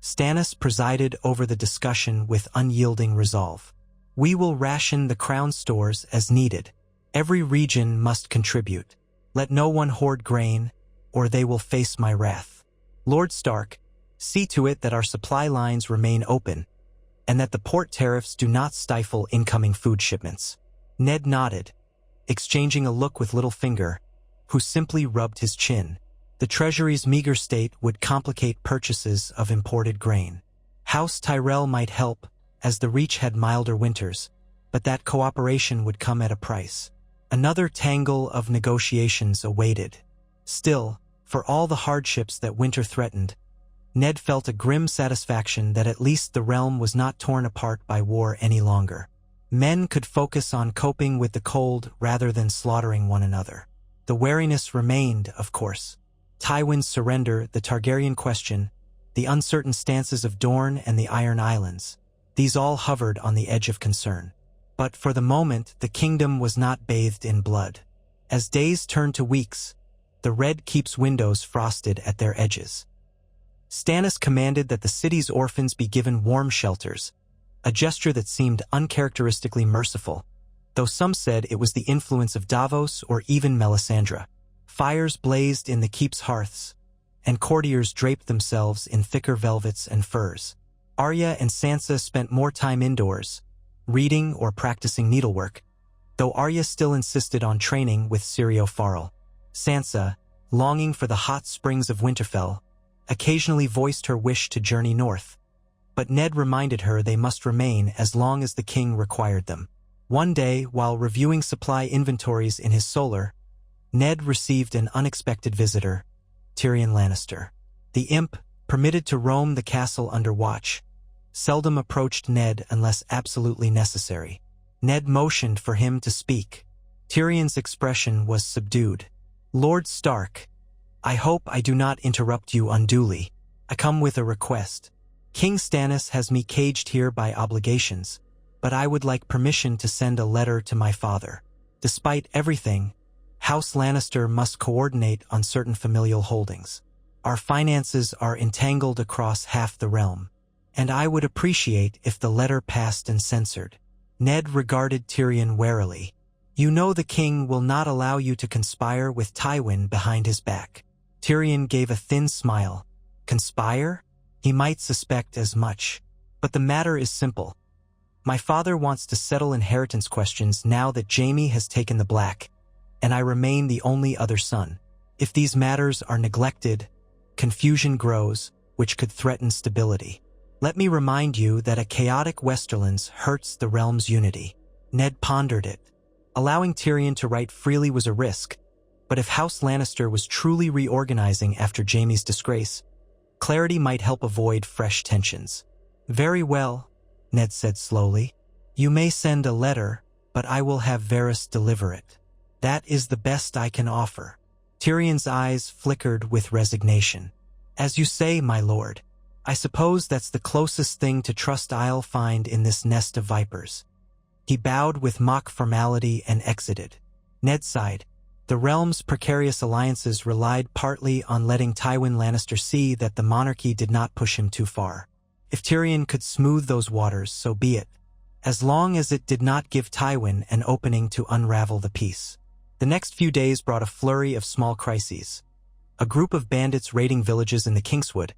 Stannis presided over the discussion with unyielding resolve. We will ration the crown stores as needed. Every region must contribute. Let no one hoard grain, or they will face my wrath. Lord Stark, see to it that our supply lines remain open, and that the port tariffs do not stifle incoming food shipments. Ned nodded, exchanging a look with Littlefinger, who simply rubbed his chin. The treasury's meager state would complicate purchases of imported grain. House Tyrell might help, as the Reach had milder winters, but that cooperation would come at a price. Another tangle of negotiations awaited. Still, for all the hardships that winter threatened, Ned felt a grim satisfaction that at least the realm was not torn apart by war any longer. Men could focus on coping with the cold rather than slaughtering one another. The wariness remained, of course. Tywin's surrender, the Targaryen question, the uncertain stances of Dorne and the Iron Islands. These all hovered on the edge of concern. But for the moment, the kingdom was not bathed in blood. As days turned to weeks, the Red Keep's windows frosted at their edges. Stannis commanded that the city's orphans be given warm shelters, a gesture that seemed uncharacteristically merciful, though some said it was the influence of Davos or even Melisandre. Fires blazed in the keep's hearths, and courtiers draped themselves in thicker velvets and furs. Arya and Sansa spent more time indoors, reading or practicing needlework, though Arya still insisted on training with Syrio Farrell. Sansa, longing for the hot springs of Winterfell, occasionally voiced her wish to journey north, but Ned reminded her they must remain as long as the king required them. One day, while reviewing supply inventories in his solar, Ned received an unexpected visitor, Tyrion Lannister. The imp, permitted to roam the castle under watch, seldom approached Ned unless absolutely necessary. Ned motioned for him to speak. Tyrion's expression was subdued. "Lord Stark, I hope I do not interrupt you unduly. I come with a request. King Stannis has me caged here by obligations, but I would like permission to send a letter to my father. Despite everything, House Lannister must coordinate on certain familial holdings. Our finances are entangled across half the realm, and I would appreciate if the letter passed uncensored." Ned regarded Tyrion warily. "You know the king will not allow you to conspire with Tywin behind his back." Tyrion gave a thin smile. "Conspire? He might suspect as much. But the matter is simple. My father wants to settle inheritance questions now that Jaime has taken the black, and I remain the only other son. If these matters are neglected, confusion grows, which could threaten stability. Let me remind you that a chaotic Westerlands hurts the realm's unity." Ned pondered it. Allowing Tyrion to write freely was a risk, but if House Lannister was truly reorganizing after Jaime's disgrace, clarity might help avoid fresh tensions. "Very well," Ned said slowly. "You may send a letter, but I will have Varys deliver it. That is the best I can offer." Tyrion's eyes flickered with resignation. "As you say, my lord. I suppose that's the closest thing to trust I'll find in this nest of vipers." He bowed with mock formality and exited. Ned sighed. The realm's precarious alliances relied partly on letting Tywin Lannister see that the monarchy did not push him too far. If Tyrion could smooth those waters, so be it, as long as it did not give Tywin an opening to unravel the peace. The next few days brought a flurry of small crises. A group of bandits raiding villages in the Kingswood,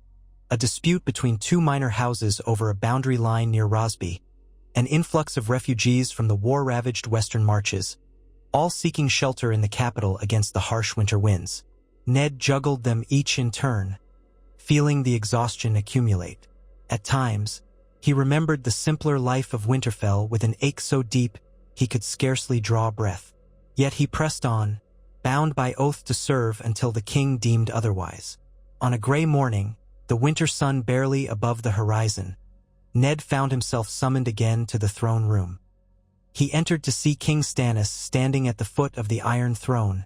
a dispute between two minor houses over a boundary line near Rosby, an influx of refugees from the war-ravaged western marches, all seeking shelter in the capital against the harsh winter winds. Ned juggled them each in turn, feeling the exhaustion accumulate. At times, he remembered the simpler life of Winterfell with an ache so deep he could scarcely draw breath. Yet he pressed on, bound by oath to serve until the king deemed otherwise. On a gray morning, the winter sun barely above the horizon, Ned found himself summoned again to the throne room. He entered to see King Stannis standing at the foot of the Iron Throne,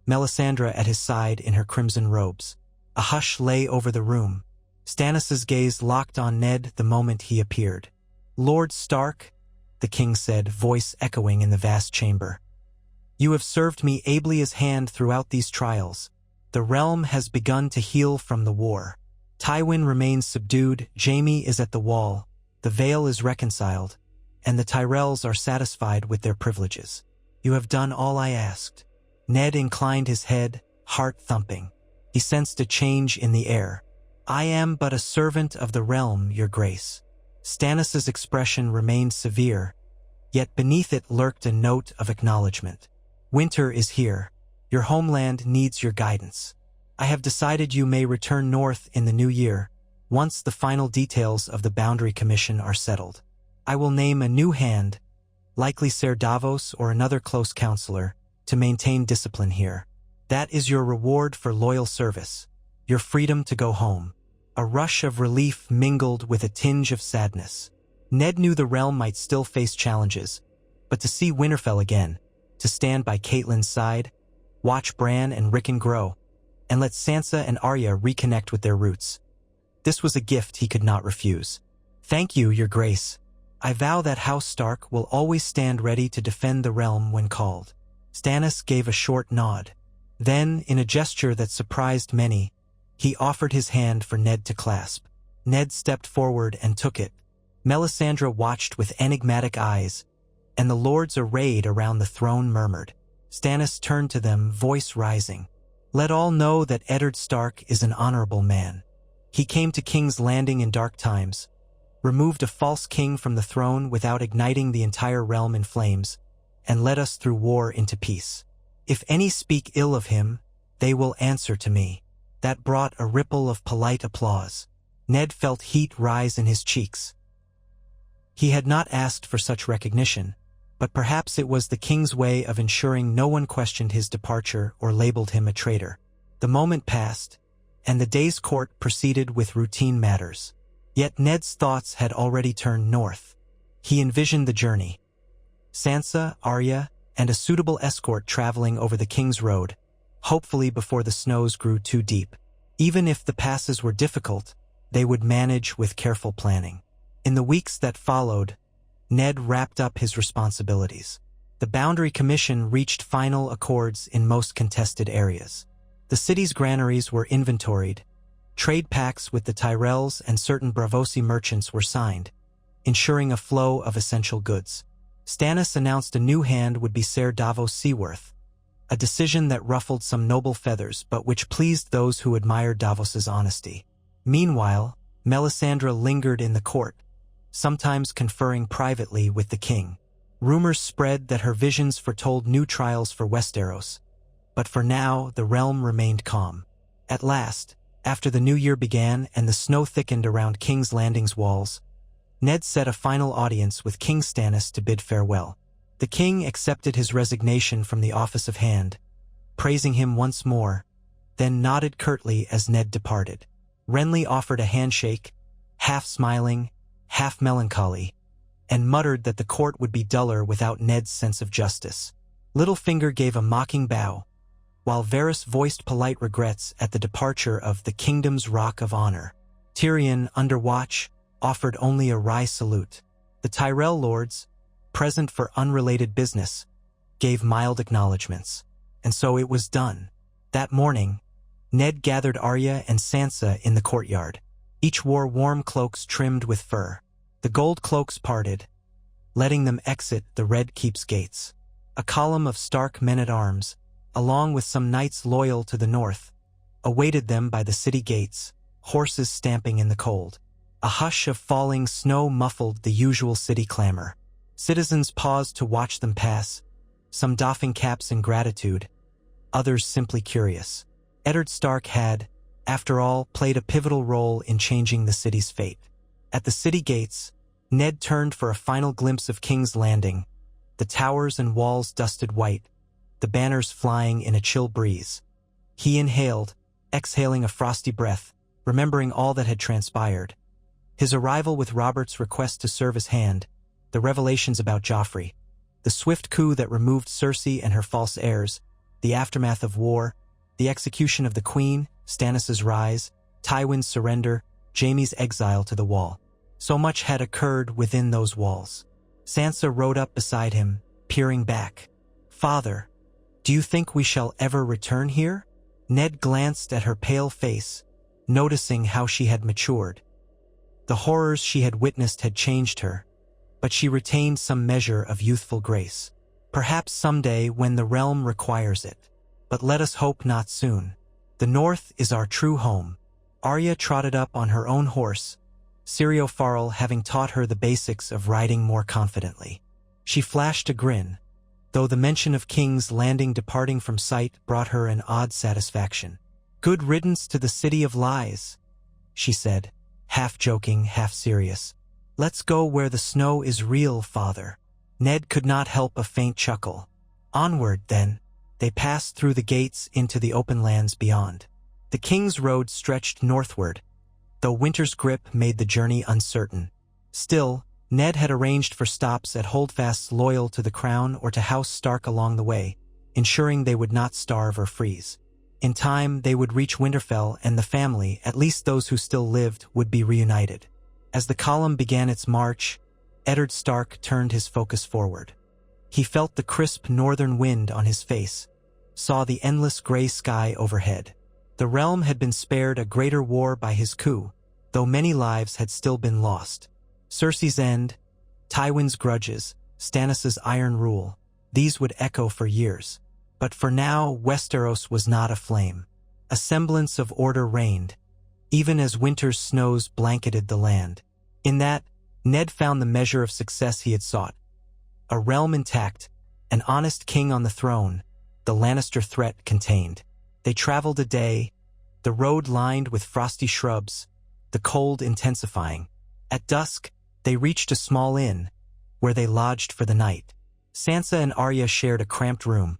Melisandre at his side in her crimson robes. A hush lay over the room. Stannis's gaze locked on Ned the moment he appeared. "Lord Stark," the king said, voice echoing in the vast chamber. "You have served me ably as hand throughout these trials. The realm has begun to heal from the war. Tywin remains subdued, Jaime is at the wall, the Vale is reconciled, and the Tyrells are satisfied with their privileges. You have done all I asked." Ned inclined his head, heart thumping. He sensed a change in the air. "I am but a servant of the realm, your grace." Stannis's expression remained severe, yet beneath it lurked a note of acknowledgement. "Winter is here. Your homeland needs your guidance. I have decided you may return north in the new year, once the final details of the Boundary Commission are settled. I will name a new hand, likely Ser Davos or another close counselor, to maintain discipline here. That is your reward for loyal service, your freedom to go home." A rush of relief mingled with a tinge of sadness. Ned knew the realm might still face challenges, but to see Winterfell again, to stand by Catelyn's side, watch Bran and Rickon grow, and let Sansa and Arya reconnect with their roots. This was a gift he could not refuse. "Thank you, Your Grace. I vow that House Stark will always stand ready to defend the realm when called." Stannis gave a short nod. Then, in a gesture that surprised many, he offered his hand for Ned to clasp. Ned stepped forward and took it. Melisandre watched with enigmatic eyes, and the lords arrayed around the throne murmured. Stannis turned to them, voice rising. "Let all know that Eddard Stark is an honorable man. He came to King's Landing in dark times, removed a false king from the throne without igniting the entire realm in flames, and led us through war into peace. If any speak ill of him, they will answer to me." That brought a ripple of polite applause. Ned felt heat rise in his cheeks. He had not asked for such recognition, but perhaps it was the king's way of ensuring no one questioned his departure or labeled him a traitor. The moment passed, and the day's court proceeded with routine matters. Yet Ned's thoughts had already turned north. He envisioned the journey. Sansa, Arya, and a suitable escort traveling over the King's Road, hopefully before the snows grew too deep. Even if the passes were difficult, they would manage with careful planning. In the weeks that followed, Ned wrapped up his responsibilities. The Boundary Commission reached final accords in most contested areas. The city's granaries were inventoried. Trade pacts with the Tyrells and certain Braavosi merchants were signed, ensuring a flow of essential goods. Stannis announced a new hand would be Ser Davos Seaworth, a decision that ruffled some noble feathers but which pleased those who admired Davos's honesty. Meanwhile, Melisandre lingered in the court, sometimes conferring privately with the king. Rumors spread that her visions foretold new trials for Westeros, but for now the realm remained calm. At last, after the new year began and the snow thickened around King's Landing's walls, Ned set a final audience with King Stannis to bid farewell. The king accepted his resignation from the office of Hand, praising him once more, then nodded curtly as Ned departed. Renly offered a handshake, half smiling, half melancholy, and muttered that the court would be duller without Ned's sense of justice. Littlefinger gave a mocking bow, while Varys voiced polite regrets at the departure of the kingdom's Rock of Honor. Tyrion, under watch, offered only a wry salute. The Tyrell lords, present for unrelated business, gave mild acknowledgments. And so it was done. That morning, Ned gathered Arya and Sansa in the courtyard. Each wore warm cloaks trimmed with fur. The gold cloaks parted, letting them exit the Red Keep's gates. A column of Stark men-at-arms, along with some knights loyal to the north, awaited them by the city gates, horses stamping in the cold. A hush of falling snow muffled the usual city clamor. Citizens paused to watch them pass, some doffing caps in gratitude, others simply curious. Eddard Stark had, after all, played a pivotal role in changing the city's fate. At the city gates, Ned turned for a final glimpse of King's Landing, the towers and walls dusted white, the banners flying in a chill breeze. He inhaled, exhaling a frosty breath, remembering all that had transpired. His arrival with Robert's request to serve as Hand, the revelations about Joffrey, the swift coup that removed Cersei and her false heirs, the aftermath of war, the execution of the Queen, Stannis' rise, Tywin's surrender, Jaime's exile to the Wall. So much had occurred within those walls. Sansa rode up beside him, peering back. "Father, do you think we shall ever return here?" Ned glanced at her pale face, noticing how she had matured. The horrors she had witnessed had changed her, but she retained some measure of youthful grace. "Perhaps someday when the realm requires it, but let us hope not soon. The north is our true home." Arya trotted up on her own horse, Syrio Farrell having taught her the basics of riding more confidently. She flashed a grin, though the mention of King's Landing departing from sight brought her an odd satisfaction. "Good riddance to the city of lies," she said, half joking, half serious. "Let's go where the snow is real, father." Ned could not help a faint chuckle. Onward, then. They passed through the gates into the open lands beyond. The King's Road stretched northward, though winter's grip made the journey uncertain. Still, Ned had arranged for stops at holdfasts loyal to the crown or to House Stark along the way, ensuring they would not starve or freeze. In time, they would reach Winterfell, and the family, at least those who still lived, would be reunited. As the column began its march, Eddard Stark turned his focus forward. He felt the crisp northern wind on his face, saw the endless gray sky overhead. The realm had been spared a greater war by his coup, though many lives had still been lost. Cersei's end, Tywin's grudges, Stannis' iron rule, these would echo for years. But for now, Westeros was not aflame. A semblance of order reigned, even as winter's snows blanketed the land. In that, Ned found the measure of success he had sought. A realm intact, an honest king on the throne, the Lannister threat contained. They traveled a day, the road lined with frosty shrubs, the cold intensifying. At dusk, they reached a small inn, where they lodged for the night. Sansa and Arya shared a cramped room,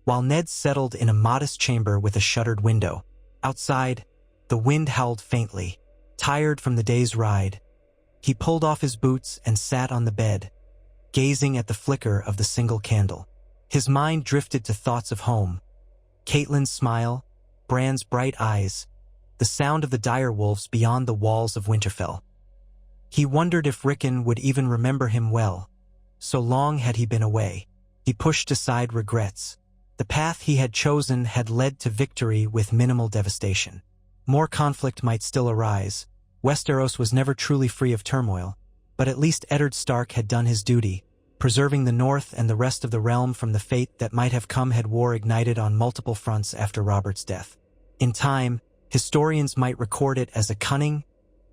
while Ned settled in a modest chamber with a shuttered window. Outside, the wind howled faintly. Tired from the day's ride, he pulled off his boots and sat on the bed, gazing at the flicker of the single candle. His mind drifted to thoughts of home. Catelyn's smile, Bran's bright eyes, the sound of the direwolves beyond the walls of Winterfell. He wondered if Rickon would even remember him well. So long had he been away. He pushed aside regrets. The path he had chosen had led to victory with minimal devastation. More conflict might still arise. Westeros was never truly free of turmoil, but at least Eddard Stark had done his duty, preserving the North and the rest of the realm from the fate that might have come had war ignited on multiple fronts after Robert's death. In time, historians might record it as a cunning,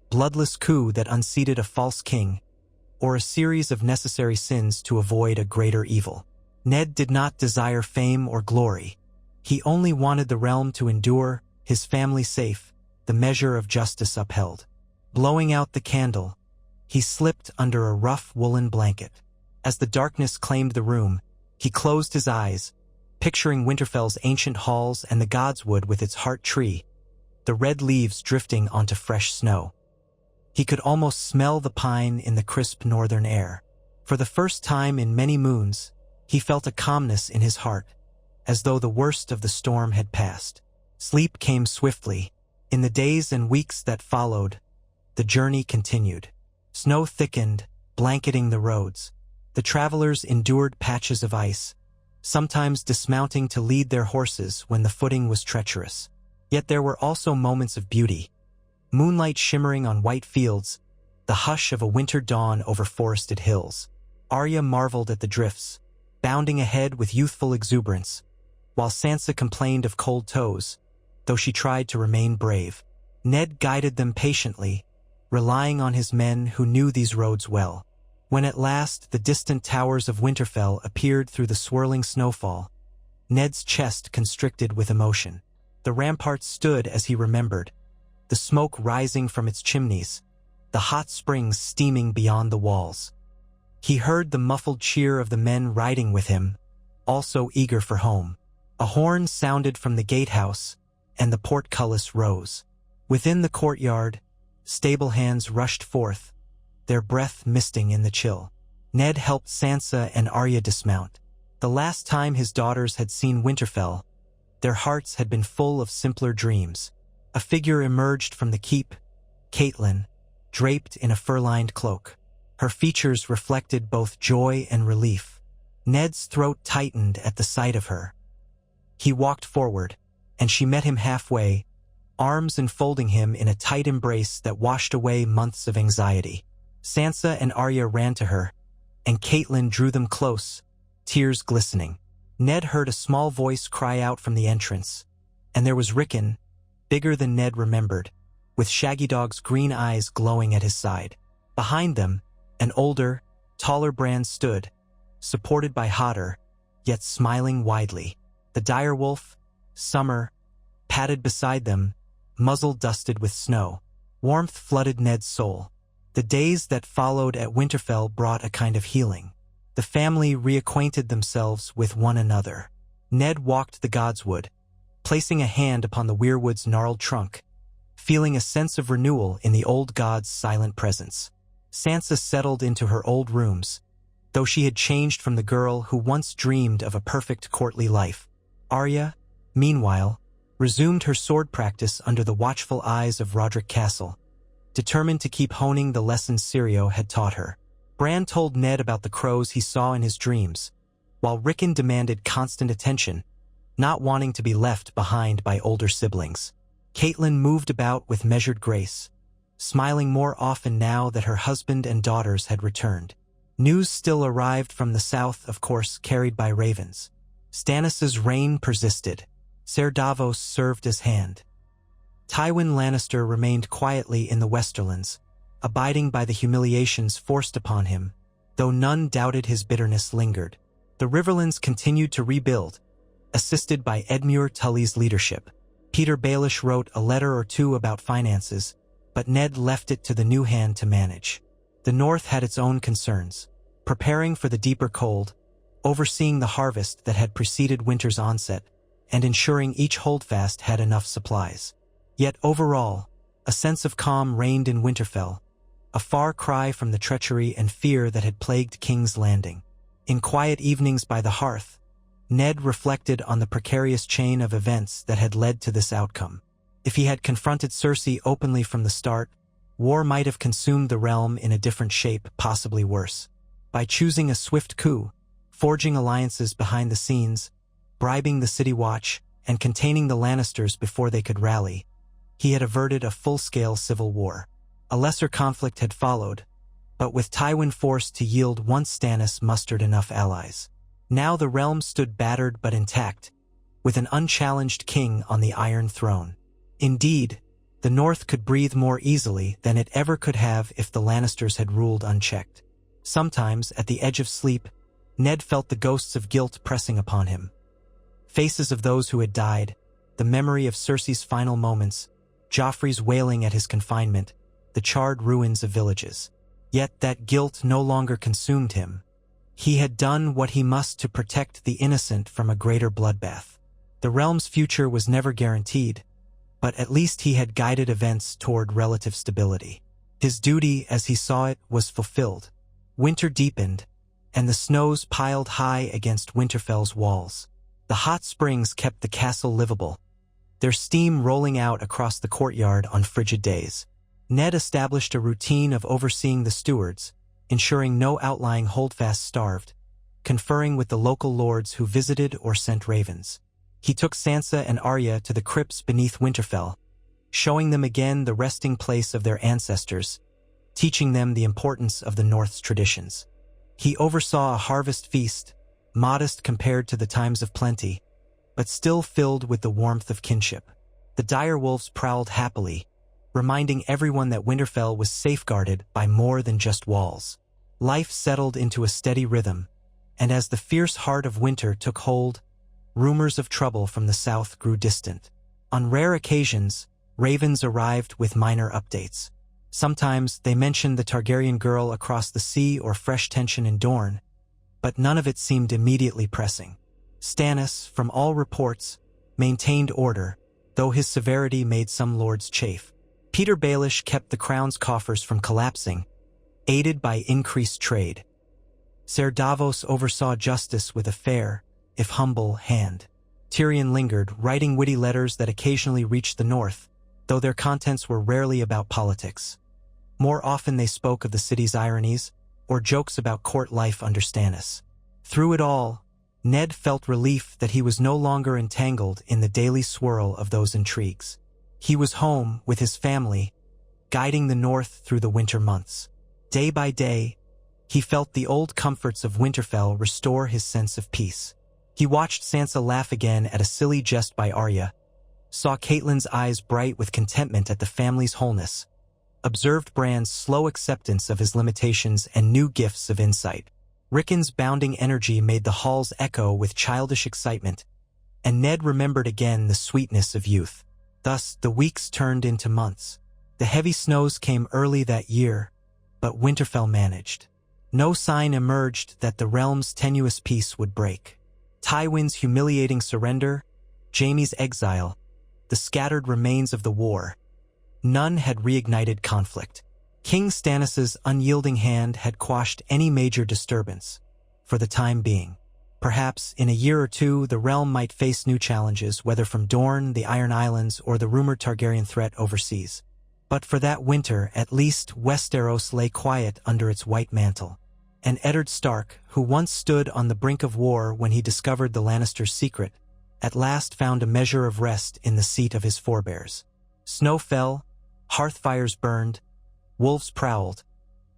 bloodless coup that unseated a false king, or a series of necessary sins to avoid a greater evil. Ned did not desire fame or glory. He only wanted the realm to endure, his family safe, the measure of justice upheld. Blowing out the candle, he slipped under a rough woolen blanket. As the darkness claimed the room, he closed his eyes, picturing Winterfell's ancient halls and the godswood with its heart tree, the red leaves drifting onto fresh snow. He could almost smell the pine in the crisp northern air. For the first time in many moons, he felt a calmness in his heart, as though the worst of the storm had passed. Sleep came swiftly. In the days and weeks that followed, the journey continued. Snow thickened, blanketing the roads. The travelers endured patches of ice, sometimes dismounting to lead their horses when the footing was treacherous. Yet there were also moments of beauty. Moonlight shimmering on white fields, the hush of a winter dawn over forested hills. Arya marveled at the drifts, bounding ahead with youthful exuberance, while Sansa complained of cold toes, though she tried to remain brave. Ned guided them patiently, relying on his men who knew these roads well. When at last the distant towers of Winterfell appeared through the swirling snowfall, Ned's chest constricted with emotion. The ramparts stood as he remembered, the smoke rising from its chimneys, the hot springs steaming beyond the walls. He heard the muffled cheer of the men riding with him, also eager for home. A horn sounded from the gatehouse, and the portcullis rose. Within the courtyard, stable hands rushed forth, their breath misting in the chill. Ned helped Sansa and Arya dismount. The last time his daughters had seen Winterfell, their hearts had been full of simpler dreams. A figure emerged from the keep, Catelyn, draped in a fur-lined cloak. Her features reflected both joy and relief. Ned's throat tightened at the sight of her. He walked forward, and she met him halfway, arms enfolding him in a tight embrace that washed away months of anxiety. Sansa and Arya ran to her, and Catelyn drew them close, tears glistening. Ned heard a small voice cry out from the entrance, and there was Rickon, bigger than Ned remembered, with Shaggy Dog's green eyes glowing at his side. Behind them, an older, taller Bran stood, supported by hotter, yet smiling widely. The direwolf, Summer, padded beside them, muzzle dusted with snow. Warmth flooded Ned's soul. The days that followed at Winterfell brought a kind of healing. The family reacquainted themselves with one another. Ned walked the godswood, placing a hand upon the weirwood's gnarled trunk, feeling a sense of renewal in the old god's silent presence. Sansa settled into her old rooms, though she had changed from the girl who once dreamed of a perfect courtly life. Arya, meanwhile, resumed her sword practice under the watchful eyes of Roderick Castle, determined to keep honing the lessons Syrio had taught her. Bran told Ned about the crows he saw in his dreams, while Rickon demanded constant attention, not wanting to be left behind by older siblings. Catelyn moved about with measured grace, smiling more often now that her husband and daughters had returned. News still arrived from the south, of course, carried by ravens. Stannis's reign persisted. Ser Davos served as hand. Tywin Lannister remained quietly in the Westerlands, abiding by the humiliations forced upon him, though none doubted his bitterness lingered. The Riverlands continued to rebuild, assisted by Edmure Tully's leadership. Peter Baelish wrote a letter or two about finances, but Ned left it to the new hand to manage. The North had its own concerns, preparing for the deeper cold, overseeing the harvest that had preceded winter's onset, and ensuring each holdfast had enough supplies. Yet overall, a sense of calm reigned in Winterfell, a far cry from the treachery and fear that had plagued King's Landing. In quiet evenings by the hearth, Ned reflected on the precarious chain of events that had led to this outcome. If he had confronted Cersei openly from the start, war might have consumed the realm in a different shape, possibly worse. By choosing a swift coup, forging alliances behind the scenes, bribing the City Watch, and containing the Lannisters before they could rally, he had averted a full-scale civil war. A lesser conflict had followed, but with Tywin forced to yield once Stannis mustered enough allies. Now the realm stood battered but intact, with an unchallenged king on the Iron Throne. Indeed, the North could breathe more easily than it ever could have if the Lannisters had ruled unchecked. Sometimes, at the edge of sleep, Ned felt the ghosts of guilt pressing upon him. Faces of those who had died, the memory of Cersei's final moments, Joffrey's wailing at his confinement, the charred ruins of villages. Yet that guilt no longer consumed him. He had done what he must to protect the innocent from a greater bloodbath. The realm's future was never guaranteed, but at least he had guided events toward relative stability. His duty, as he saw it, was fulfilled. Winter deepened, and the snows piled high against Winterfell's walls. The hot springs kept the castle livable, their steam rolling out across the courtyard on frigid days. Ned established a routine of overseeing the stewards, ensuring no outlying holdfasts starved, conferring with the local lords who visited or sent ravens. He took Sansa and Arya to the crypts beneath Winterfell, showing them again the resting place of their ancestors, teaching them the importance of the North's traditions. He oversaw a harvest feast, modest compared to the times of plenty, but still filled with the warmth of kinship. The direwolves prowled happily, reminding everyone that Winterfell was safeguarded by more than just walls. Life settled into a steady rhythm, and as the fierce heart of winter took hold, rumors of trouble from the south grew distant. On rare occasions, ravens arrived with minor updates. Sometimes they mentioned the Targaryen girl across the sea or fresh tension in Dorne, but none of it seemed immediately pressing. Stannis, from all reports, maintained order, though his severity made some lords chafe. Peter Baelish kept the crown's coffers from collapsing, aided by increased trade. Ser Davos oversaw justice with a fair, if humble, hand. Tyrion lingered, writing witty letters that occasionally reached the north, though their contents were rarely about politics. More often they spoke of the city's ironies, or jokes about court life under Stannis. Through it all, Ned felt relief that he was no longer entangled in the daily swirl of those intrigues. He was home with his family, guiding the North through the winter months. Day by day, he felt the old comforts of Winterfell restore his sense of peace. He watched Sansa laugh again at a silly jest by Arya, saw Catelyn's eyes bright with contentment at the family's wholeness, observed Bran's slow acceptance of his limitations and new gifts of insight. Rickon's bounding energy made the halls echo with childish excitement, and Ned remembered again the sweetness of youth. Thus, the weeks turned into months. The heavy snows came early that year, but Winterfell managed. No sign emerged that the realm's tenuous peace would break. Tywin's humiliating surrender, Jaime's exile, the scattered remains of the war. none had reignited conflict. King Stannis's unyielding hand had quashed any major disturbance, for the time being. Perhaps, in a year or two, the realm might face new challenges, whether from Dorne, the Iron Islands, or the rumored Targaryen threat overseas. But for that winter, at least, Westeros lay quiet under its white mantle. And Eddard Stark, who once stood on the brink of war when he discovered the Lannisters' secret, at last found a measure of rest in the seat of his forebears. Snow fell, hearth fires burned, wolves prowled,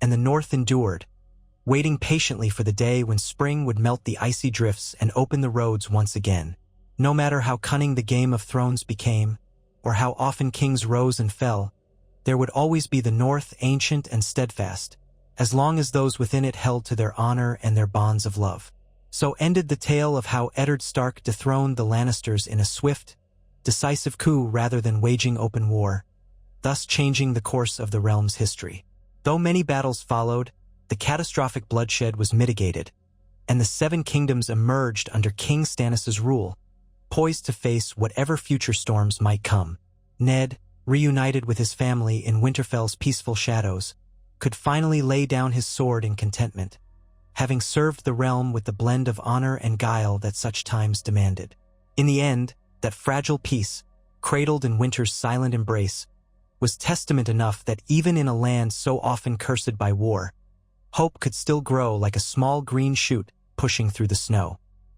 and the North endured, waiting patiently for the day when spring would melt the icy drifts and open the roads once again. No matter how cunning the Game of Thrones became, or how often kings rose and fell, there would always be the North, ancient and steadfast, as long as those within it held to their honor and their bonds of love. So ended the tale of how Eddard Stark dethroned the Lannisters in a swift, decisive coup rather than waging open war, thus changing the course of the realm's history. Though many battles followed, the catastrophic bloodshed was mitigated, and the Seven Kingdoms emerged under King Stannis's rule, poised to face whatever future storms might come. Ned, reunited with his family in Winterfell's peaceful shadows, could finally lay down his sword in contentment, having served the realm with the blend of honor and guile that such times demanded. In the end, that fragile peace, cradled in winter's silent embrace, was testament enough that even in a land so often cursed by war, hope could still grow like a small green shoot pushing through the snow.